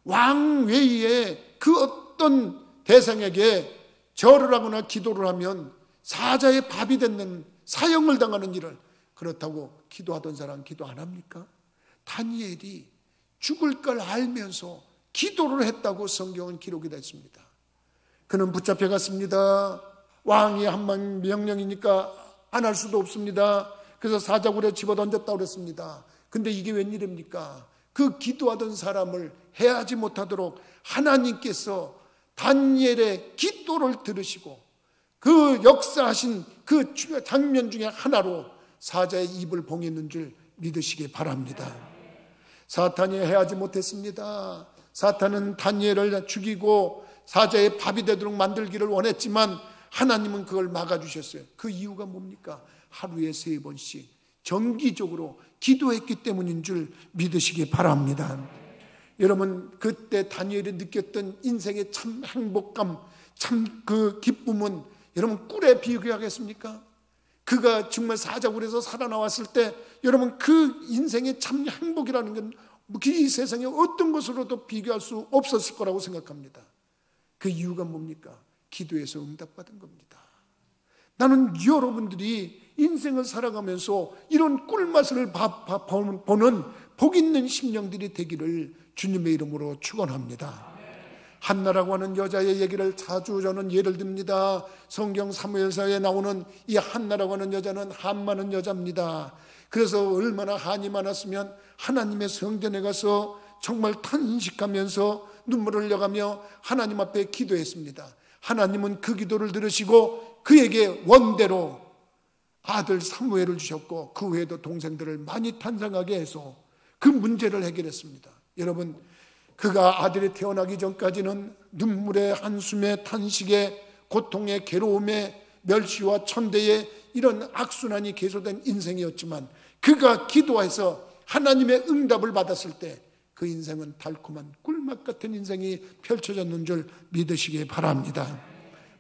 왕 외에 그 어떤 대상에게 절을 하거나 기도를 하면 사자의 밥이 되는 사형을 당하는 일을, 그렇다고 기도하던 사람 기도 안 합니까? 다니엘이 죽을 걸 알면서 기도를 했다고 성경은 기록이 됐습니다. 그는 붙잡혀갔습니다. 왕이 한 명령이니까 안 할 수도 없습니다. 그래서 사자굴에 집어던졌다고 그랬습니다. 근데 이게 웬일입니까? 그 기도하던 사람을 해하지 못하도록 하나님께서 다니엘의 기도를 들으시고 그 역사하신 그 장면 중에 하나로 사자의 입을 봉했는 줄 믿으시기 바랍니다. 사탄이 해하지 못했습니다. 사탄은 다니엘을 죽이고 사자의 밥이 되도록 만들기를 원했지만 하나님은 그걸 막아주셨어요. 그 이유가 뭡니까? 하루에 3번씩 정기적으로 기도했기 때문인 줄 믿으시기 바랍니다. 여러분, 그때 다니엘이 느꼈던 인생의 참 행복감, 참 그 기쁨은 여러분 꿀에 비교하겠습니까? 그가 정말 사자굴에서 살아나왔을 때 여러분 그 인생의 참 행복이라는 건 이 세상에 어떤 것으로도 비교할 수 없었을 거라고 생각합니다. 그 이유가 뭡니까? 기도에서 응답받은 겁니다. 나는 여러분들이 인생을 살아가면서 이런 꿀맛을 보는 복 있는 심령들이 되기를 주님의 이름으로 축원합니다. 한나라고 하는 여자의 얘기를 자주 저는 예를 듭니다. 성경 사무엘서에 나오는 이 한나라고 하는 여자는 한 많은 여자입니다. 그래서 얼마나 한이 많았으면 하나님의 성전에 가서 정말 탄식하면서 눈물을 흘려가며 하나님 앞에 기도했습니다. 하나님은 그 기도를 들으시고 그에게 원대로 아들 사무엘을 주셨고 그 외에도 동생들을 많이 탄생하게 해서 그 문제를 해결했습니다. 여러분, 그가 아들이 태어나기 전까지는 눈물의 한숨의 탄식의 고통의 괴로움의 멸시와 천대의 이런 악순환이 계속된 인생이었지만 그가 기도해서 하나님의 응답을 받았을 때 그 인생은 달콤한 꿀맛 같은 인생이 펼쳐졌는 줄 믿으시기 바랍니다.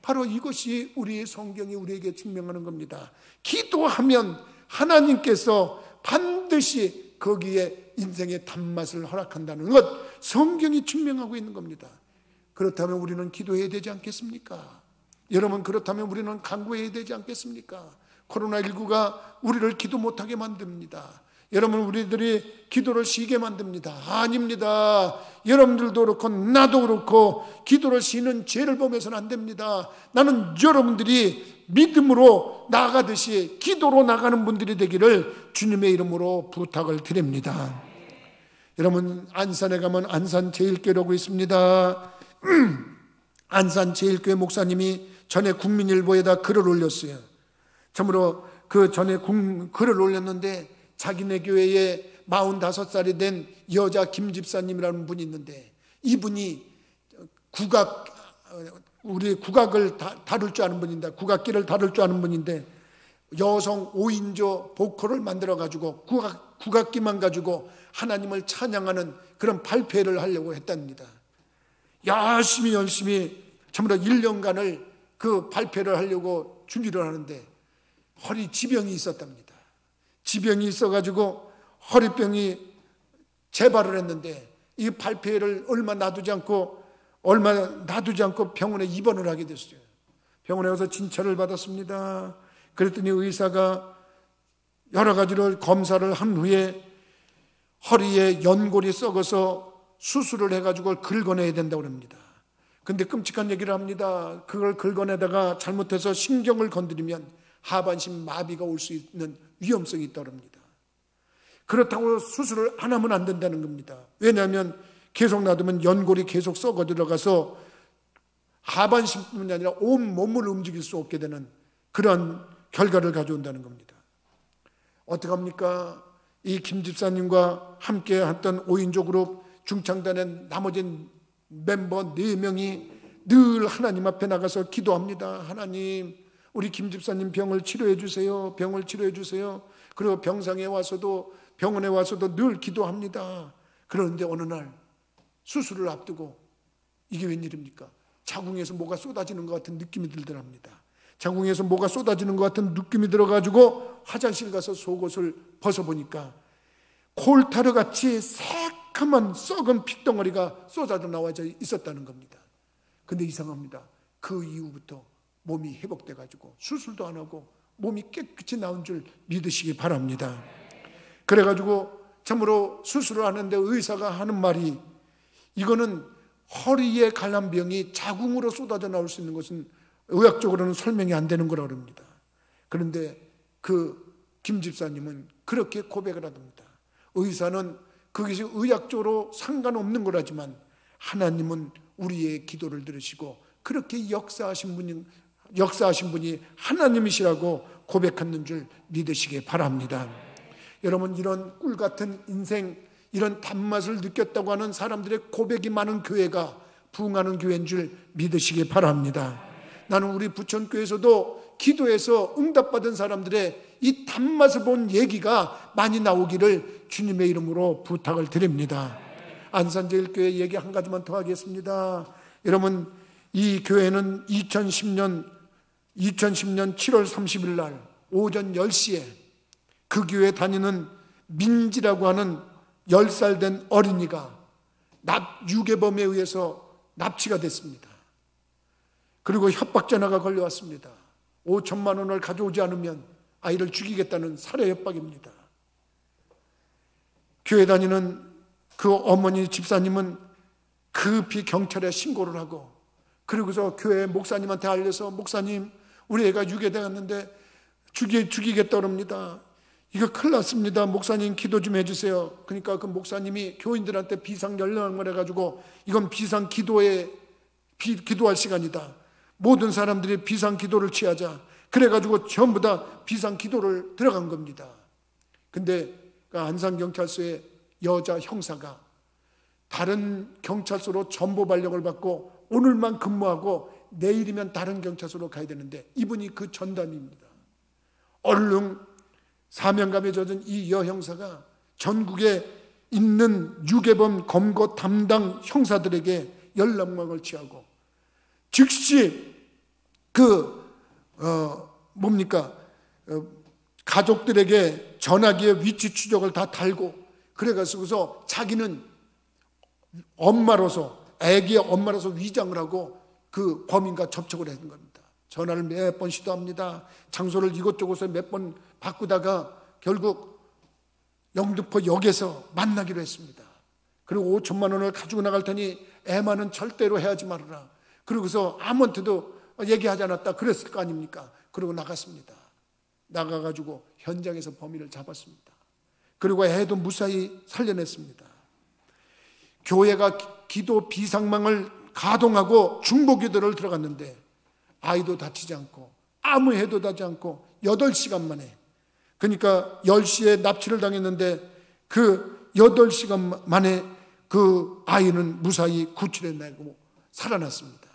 바로 이것이 우리의 성경이 우리에게 증명하는 겁니다. 기도하면 하나님께서 반드시 거기에 인생의 단맛을 허락한다는 것, 성경이 증명하고 있는 겁니다. 그렇다면 우리는 기도해야 되지 않겠습니까? 여러분, 그렇다면 우리는 간구해야 되지 않겠습니까? 코로나19가 우리를 기도 못하게 만듭니다. 여러분, 우리들이 기도를 쉬게 만듭니다. 아닙니다. 여러분들도 그렇고 나도 그렇고 기도를 쉬는 죄를 범해서는 안 됩니다. 나는 여러분들이 믿음으로 나아가듯이 기도로 나가는 분들이 되기를 주님의 이름으로 부탁을 드립니다. 여러분, 안산에 가면 안산제일교회라고 있습니다. 안산제일교회 목사님이 전에 국민일보에다 글을 올렸어요. 참으로 그 전에 글을 올렸는데 자기네 교회에 45살이 된 여자 김 집사님이라는 분이 있는데 이분이 우리 국악을 다룰 줄 아는 분인데, 국악기를 다룰 줄 아는 분인데 여성 5인조 보컬을 만들어 가지고 국악기만 가지고 하나님을 찬양하는 그런 발표를 하려고 했답니다. 열심히 참으로 1년간을 그 발표를 하려고 준비를 하는데 허리 지병이 있었답니다. 지병이 있어가지고 허리병이 재발을 했는데 이 발표를 얼마 놔두지 않고 병원에 입원을 하게 됐어요. 병원에 가서 진찰을 받았습니다. 그랬더니 의사가 여러 가지로 검사를 한 후에 허리에 연골이 썩어서 수술을 해가지고 긁어내야 된다고 합니다. 근데 끔찍한 얘기를 합니다. 그걸 긁어내다가 잘못해서 신경을 건드리면 하반신 마비가 올 수 있는 위험성이 있다고 합니다. 그렇다고 수술을 안 하면 안 된다는 겁니다. 왜냐하면 계속 놔두면 연골이 계속 썩어 들어가서 하반신뿐만 아니라 온 몸을 움직일 수 없게 되는 그런 결과를 가져온다는 겁니다. 어떡합니까? 이 김 집사님과 함께 했던 5인조 그룹 중창단의 나머지 멤버 4명이 늘 하나님 앞에 나가서 기도합니다. 하나님, 우리 김 집사님 병을 치료해 주세요. 병을 치료해 주세요. 그리고 병원에 와서도 늘 기도합니다. 그런데 어느 날 수술을 앞두고 이게 웬일입니까? 자궁에서 뭐가 쏟아지는 것 같은 느낌이 들더랍니다. 자궁에서 뭐가 쏟아지는 것 같은 느낌이 들어가지고 화장실 가서 속옷을 벗어보니까 콜타르 같이 새카만 썩은 핏덩어리가 쏟아져 나와져 있었다는 겁니다. 근데 이상합니다. 그 이후부터 몸이 회복돼가지고 수술도 안 하고 몸이 깨끗이 나온 줄 믿으시기 바랍니다. 그래가지고 참으로 수술을 하는데 의사가 하는 말이, 이거는 허리에 갈람병이 자궁으로 쏟아져 나올 수 있는 것은 의학적으로는 설명이 안 되는 거라고 합니다. 그런데 그 김 집사님은 그렇게 고백을 하답니다. 의사는 그것이 의학적으로 상관없는 거라지만 하나님은 우리의 기도를 들으시고 그렇게 역사하신 분이 하나님이시라고 고백하는 줄 믿으시기 바랍니다. 여러분, 이런 꿀 같은 인생, 이런 단맛을 느꼈다고 하는 사람들의 고백이 많은 교회가 부흥하는 교회인 줄 믿으시기 바랍니다. 나는 우리 부천교회에서도 기도해서 응답받은 사람들의 이 단맛을 본 얘기가 많이 나오기를 주님의 이름으로 부탁을 드립니다. 안산제일교회 얘기 한 가지만 더 하겠습니다. 여러분, 이 교회는 2010년 7월 30일 날 오전 10시에 그 교회 다니는 민지라고 하는 10살 된 어린이가 유괴범에 의해서 납치가 됐습니다. 그리고 협박 전화가 걸려왔습니다. 5천만 원을 가져오지 않으면 아이를 죽이겠다는 살해 협박입니다. 교회 다니는 그 어머니 집사님은 급히 경찰에 신고를 하고, 그리고서 교회 목사님한테 알려서, 목사님, 우리 애가 유괴되었는데 죽이겠다고 합니다. 이거 큰일 났습니다. 목사님 기도 좀 해주세요. 그러니까 그 목사님이 교인들한테 비상 연락을 해가지고, 이건 비상 기도할 시간이다. 모든 사람들이 비상 기도를 취하자. 그래가지고 전부 다 비상 기도를 들어간 겁니다. 근데 그 안산경찰서의 여자 형사가 다른 경찰서로 전보 발령을 받고 오늘만 근무하고 내일이면 다른 경찰서로 가야 되는데, 이분이 그 전담입니다. 얼른 사명감에 젖은 이 여형사가 전국에 있는 유괴범 검거 담당 형사들에게 연락망을 취하고 즉시 가족들에게 전화기에 위치 추적을 다 달고, 그래가지고서 자기는 엄마로서, 아기의 엄마로서 위장을 하고 그 범인과 접촉을 했는 겁니다. 전화를 몇 번 시도합니다. 장소를 이곳저곳에 몇 번 바꾸다가 결국 영등포 역에서 만나기로 했습니다. 그리고 5천만 원을 가지고 나갈 테니 애만은 절대로 해하지 말아라. 그러고서 아무한테도 얘기하지 않았다 그랬을 거 아닙니까? 그러고 나갔습니다. 나가가지고 현장에서 범인을 잡았습니다. 그리고 애도 무사히 살려냈습니다. 교회가 기도 비상망을 가동하고 중보기도를 들어갔는데 아이도 다치지 않고 아무 해도 나지 않고 8시간 만에, 그러니까 10시에 납치를 당했는데 그 8시간 만에 그 아이는 무사히 구출해내고 살아났습니다.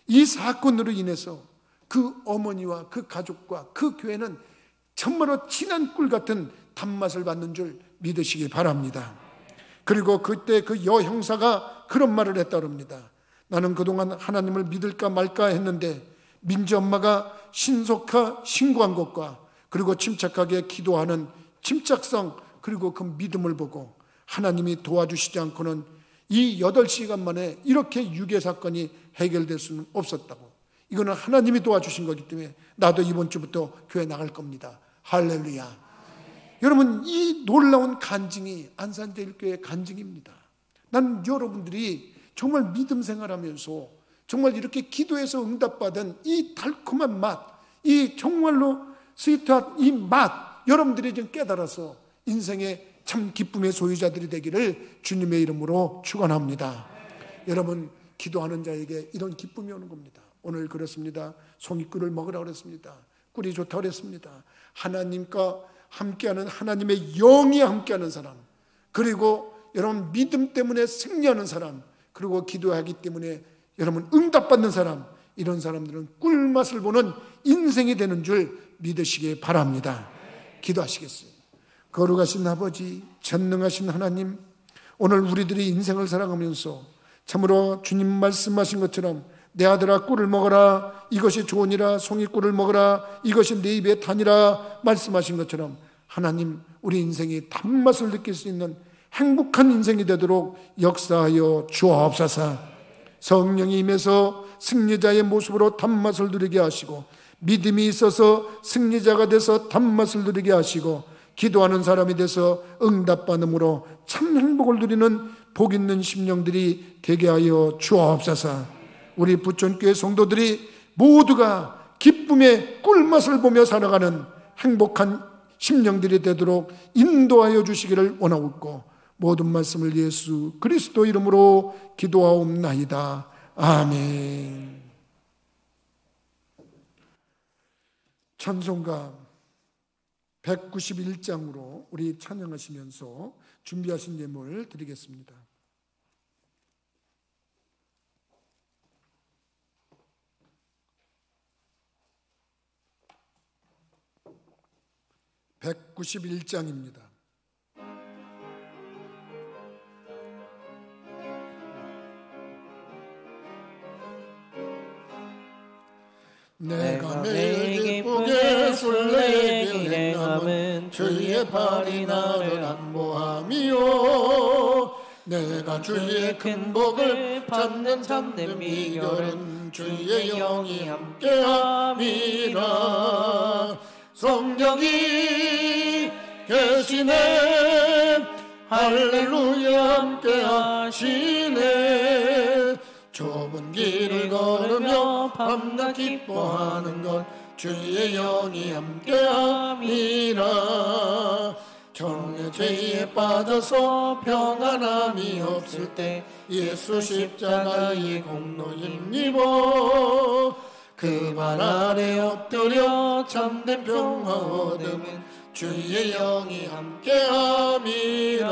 이 사건으로 인해서 그 어머니와 그 가족과 그 교회는 정말로 진한 꿀 같은 단맛을 받는 줄 믿으시기 바랍니다. 그리고 그때 그 여형사가 그런 말을 했다고 합니다. 나는 그동안 하나님을 믿을까 말까 했는데 민지 엄마가 신고한 것과 그리고 침착하게 기도하는 침착성, 그리고 그 믿음을 보고 하나님이 도와주시지 않고는 이 8시간 만에 이렇게 유괴 사건이 해결될 수는 없었다고. 이거는 하나님이 도와주신 거기 때문에 나도 이번 주부터 교회 나갈 겁니다. 할렐루야. 여러분, 이 놀라운 간증이 안산제일교회의 간증입니다. 난 여러분들이 정말 믿음 생활하면서 정말 이렇게 기도해서 응답받은 이 달콤한 맛, 이 정말로 스위트한 이 맛, 여러분들이 좀 깨달아서 인생의 참 기쁨의 소유자들이 되기를 주님의 이름으로 축원합니다. 여러분, 기도하는 자에게 이런 기쁨이 오는 겁니다. 오늘 그렇습니다. 송이꿀을 먹으라 그랬습니다. 꿀이 좋다고 그랬습니다. 하나님과 함께하는, 하나님의 영이 함께하는 사람, 그리고 여러분 믿음 때문에 승리하는 사람, 그리고 기도하기 때문에 여러분 응답받는 사람, 이런 사람들은 꿀맛을 보는 인생이 되는 줄 믿으시기 바랍니다. 기도하시겠어요? 거룩하신 아버지, 전능하신 하나님, 오늘 우리들이 인생을 살아가면서 참으로 주님 말씀하신 것처럼 내 아들아 꿀을 먹어라, 이것이 좋으니라, 송이꿀을 먹어라, 이것이 내 입에 다니라 말씀하신 것처럼 하나님, 우리 인생이 단맛을 느낄 수 있는 행복한 인생이 되도록 역사하여 주옵소서. 성령이 임해서 승리자의 모습으로 단맛을 누리게 하시고, 믿음이 있어서 승리자가 돼서 단맛을 누리게 하시고, 기도하는 사람이 돼서 응답받음으로 참 행복을 누리는 복 있는 심령들이 되게 하여 주옵소서. 우리 부천교회 성도들이 모두가 기쁨의 꿀맛을 보며 살아가는 행복한 심령들이 되도록 인도하여 주시기를 원하옵고, 모든 말씀을 예수 그리스도 이름으로 기도하옵나이다. 아멘. 찬송가 191장으로 우리 찬양하시면서 준비하신 예물 드리겠습니다. (191장입니다) 내가 매일 기쁘게 술래길 행함은 주의 팔이 나를 안보함이요, 내가 주의 큰 복을 받는 참된 비결은 주의 영이 함께함이라. 성령이 계시네, 할렐루야 함께하시네. 좁은 길을 걸으며 밤낮 기뻐하는 것 주의 영이 함께함이라. 정의 죄에 빠져서 평안함이 없을 때 예수 십자가의 공로 힘입어 그 발 아래 엎드려 참된 평화 얻음은 주의 영이 함께함이라.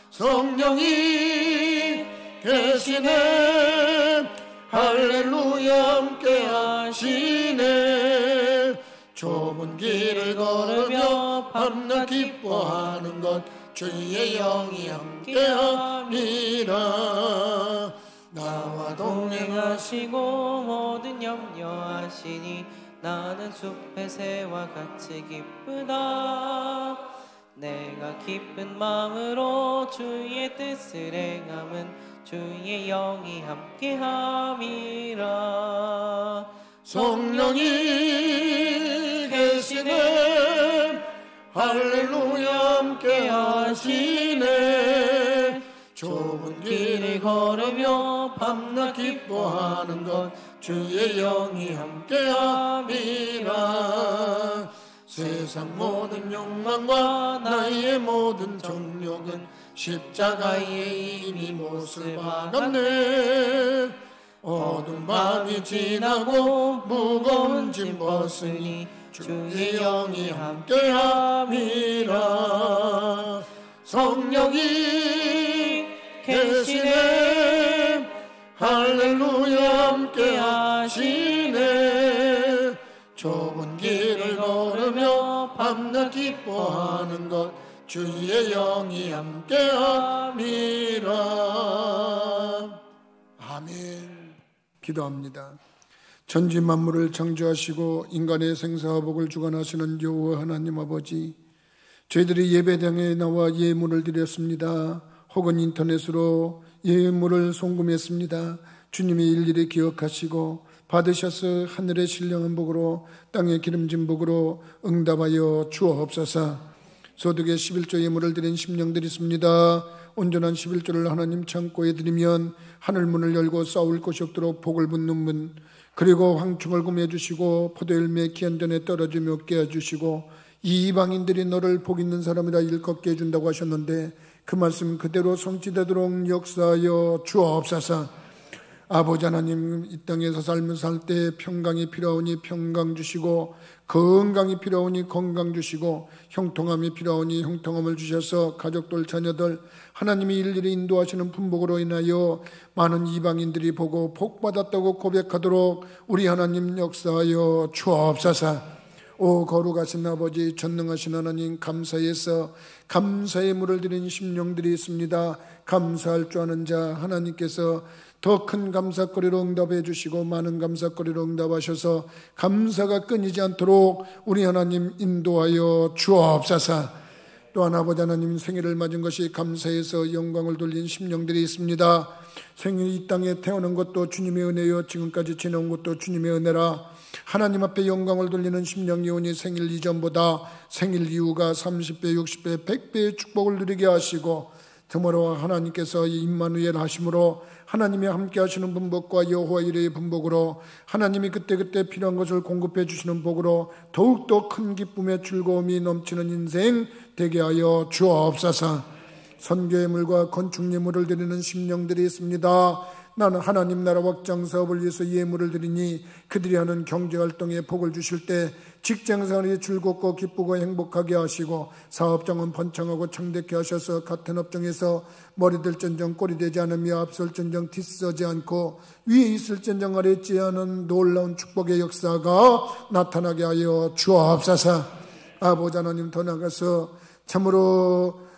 성령이 계시네, 할렐루야 함께하시네. 좁은 길을 걸으며 밤낮 기뻐하는 것 주의 영이 함께함이라. 나와 동행하시고 모든 염려하시니 나는 숲의 새와 같이 기쁘다. 내가 기쁜 마음으로 주의 뜻을 행함은 주의 영이 함께함이라. 성령이 계시네, 할렐루야 함께하시네. 좁은 길을 걸으며 밤낮 기뻐하는 것 주의 영이 함께함이라. 세상 모든 욕망과 나의 모든 정욕은 십자가에 이미 못을 박았네. 어두운 밤이 지나고 무거운 짐 벗으니 주의 영이 함께함이라. 성령이 계시네, 할렐루야 함께하시네. 좁은 길을 걸으며 밤낮 기뻐하는 것 주의 영이 함께함이라. 아멘. 기도합니다. 천지 만물을 창조하시고 인간의 생사와 복을 주관하시는 여호와 하나님 아버지, 저희들이 예배당에 나와 예물을 드렸습니다. 혹은 인터넷으로 예물을 송금했습니다. 주님이 일일이 기억하시고 받으셔서 하늘의 신령한 복으로 땅의 기름진 복으로 응답하여 주옵소서. 소득의 11조 예물을 드린 심령들이 있습니다. 온전한 11조를 하나님 창고에 드리면 하늘문을 열고 싸울 곳이 없도록 복을 붓는 문, 그리고 황충을 구매해 주시고 포도열매 기한전에 떨어지며 깨어 주시고 이 이방인들이 너를 복 있는 사람이라 일컫게 해준다고 하셨는데 그 말씀 그대로 성취되도록 역사하여 주옵소서. 아버지 하나님, 이 땅에서 살면서 살 때 평강이 필요하오니 평강 주시고 건강이 필요하오니 건강 주시고 형통함이 필요하오니 형통함을 주셔서 가족들 자녀들 하나님이 일일이 인도하시는 품복으로 인하여 많은 이방인들이 보고 복받았다고 고백하도록 우리 하나님 역사하여 주옵소서. 오 거룩하신 아버지, 전능하신 하나님, 감사해서 감사의 물을 드린 심령들이 있습니다. 감사할 줄 아는 자 하나님께서 더 큰 감사거리로 응답해 주시고 많은 감사거리로 응답하셔서 감사가 끊이지 않도록 우리 하나님 인도하여 주옵소서. 또한 아버지 하나님, 생일을 맞은 것이 감사해서 영광을 돌린 심령들이 있습니다. 생일 이 땅에 태어난 것도 주님의 은혜요 지금까지 지내온 것도 주님의 은혜라. 하나님 앞에 영광을 돌리는 심령이 오니 생일 이전보다 생일 이후가 30배, 60배, 100배의 축복을 누리게 하시고 드물어 하나님께서 임마누엘 하심으로 하나님이 함께 하시는 분복과 여호와 이레의 분복으로 하나님이 그때그때 필요한 것을 공급해 주시는 복으로 더욱더 큰 기쁨의 즐거움이 넘치는 인생 되게 하여 주옵소서. 선교의 물과 건축 예물을 드리는 심령들이 있습니다. 나는 하나님 나라 확장 사업을 위해서 예물을 드리니 그들이 하는 경제활동에 복을 주실 때 직장생활이 즐겁고 기쁘고 행복하게 하시고 사업장은 번창하고 창대케 하셔서 같은 업종에서 머리들전정 꼴이 되지 않으며 앞설전정 뒤서지 않고 위에 있을전정 아래 있지 않은 놀라운 축복의 역사가 나타나게 하여 주옵소서. 아버지 하나님, 더 나가서 참으로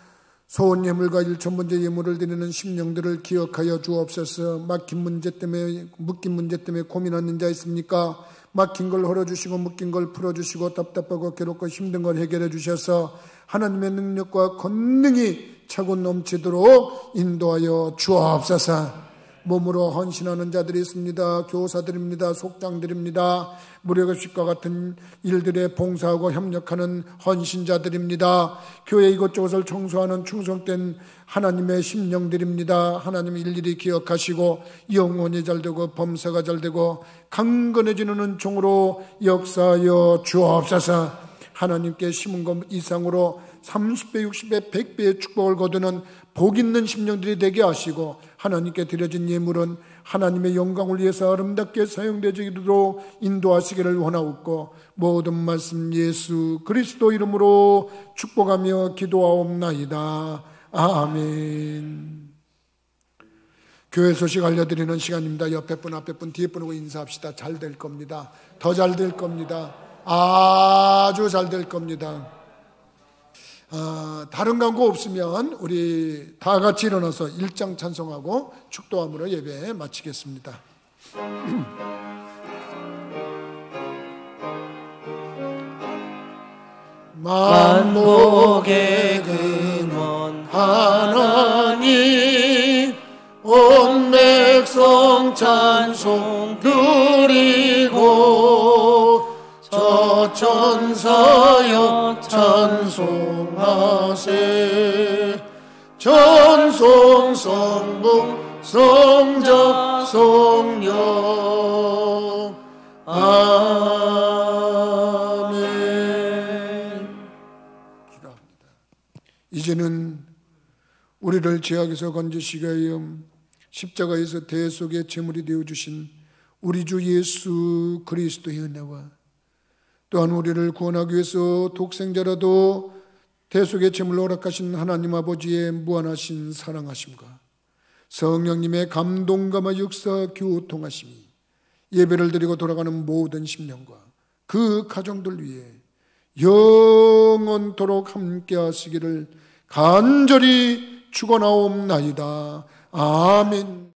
소원 예물과 일천번제 예물을 드리는 심령들을 기억하여 주옵소서. 막힌 문제 때문에, 묶인 문제 때문에 고민하는 자 있습니까? 막힌 걸 헐어주시고 묶인 걸 풀어주시고 답답하고 괴롭고 힘든 걸 해결해 주셔서 하나님의 능력과 권능이 차고 넘치도록 인도하여 주옵소서. 몸으로 헌신하는 자들이 있습니다. 교사들입니다. 속장들입니다. 무료급식과 같은 일들에 봉사하고 협력하는 헌신자들입니다. 교회 이것저것을 청소하는 충성된 하나님의 심령들입니다. 하나님 일일이 기억하시고 영혼이 잘되고 범사가 잘되고 강건해지는 은총으로 역사하여 주옵소서. 하나님께 심은 것 이상으로 30배, 60배, 100배의 축복을 거두는 복 있는 심령들이 되게 하시고 하나님께 드려진 예물은 하나님의 영광을 위해서 아름답게 사용되도록 인도하시기를 원하옵고 모든 말씀 예수 그리스도 이름으로 축복하며 기도하옵나이다. 아멘. 교회 소식 알려드리는 시간입니다. 옆에 분, 앞에 분, 뒤에 분하고 인사합시다. 잘 될 겁니다. 더 잘 될 겁니다. 아주 잘 될 겁니다. 다른 광고 없으면 우리 다 같이 일어나서 일장 찬송하고 축도함으로 예배 마치겠습니다. 만복의 근원 하나님, 온 백성 찬송 드리고 저천사여 찬송하세. 전송 성부 성자 성령 아멘. 기도합니다. 이제는 우리를 죄악에서 건지시기 위하여 십자가에서 대속의 제물이 되어주신 우리 주 예수 그리스도의 은혜와 또한 우리를 구원하기 위해서 독생자라도 대속의 제물로 허락하신 하나님 아버지의 무한하신 사랑하심과 성령님의 감동감화 역사 교통하심이 예배를 드리고 돌아가는 모든 심령과 그 가정들 위해 영원토록 함께 하시기를 간절히 축원하옵나이다. 아멘.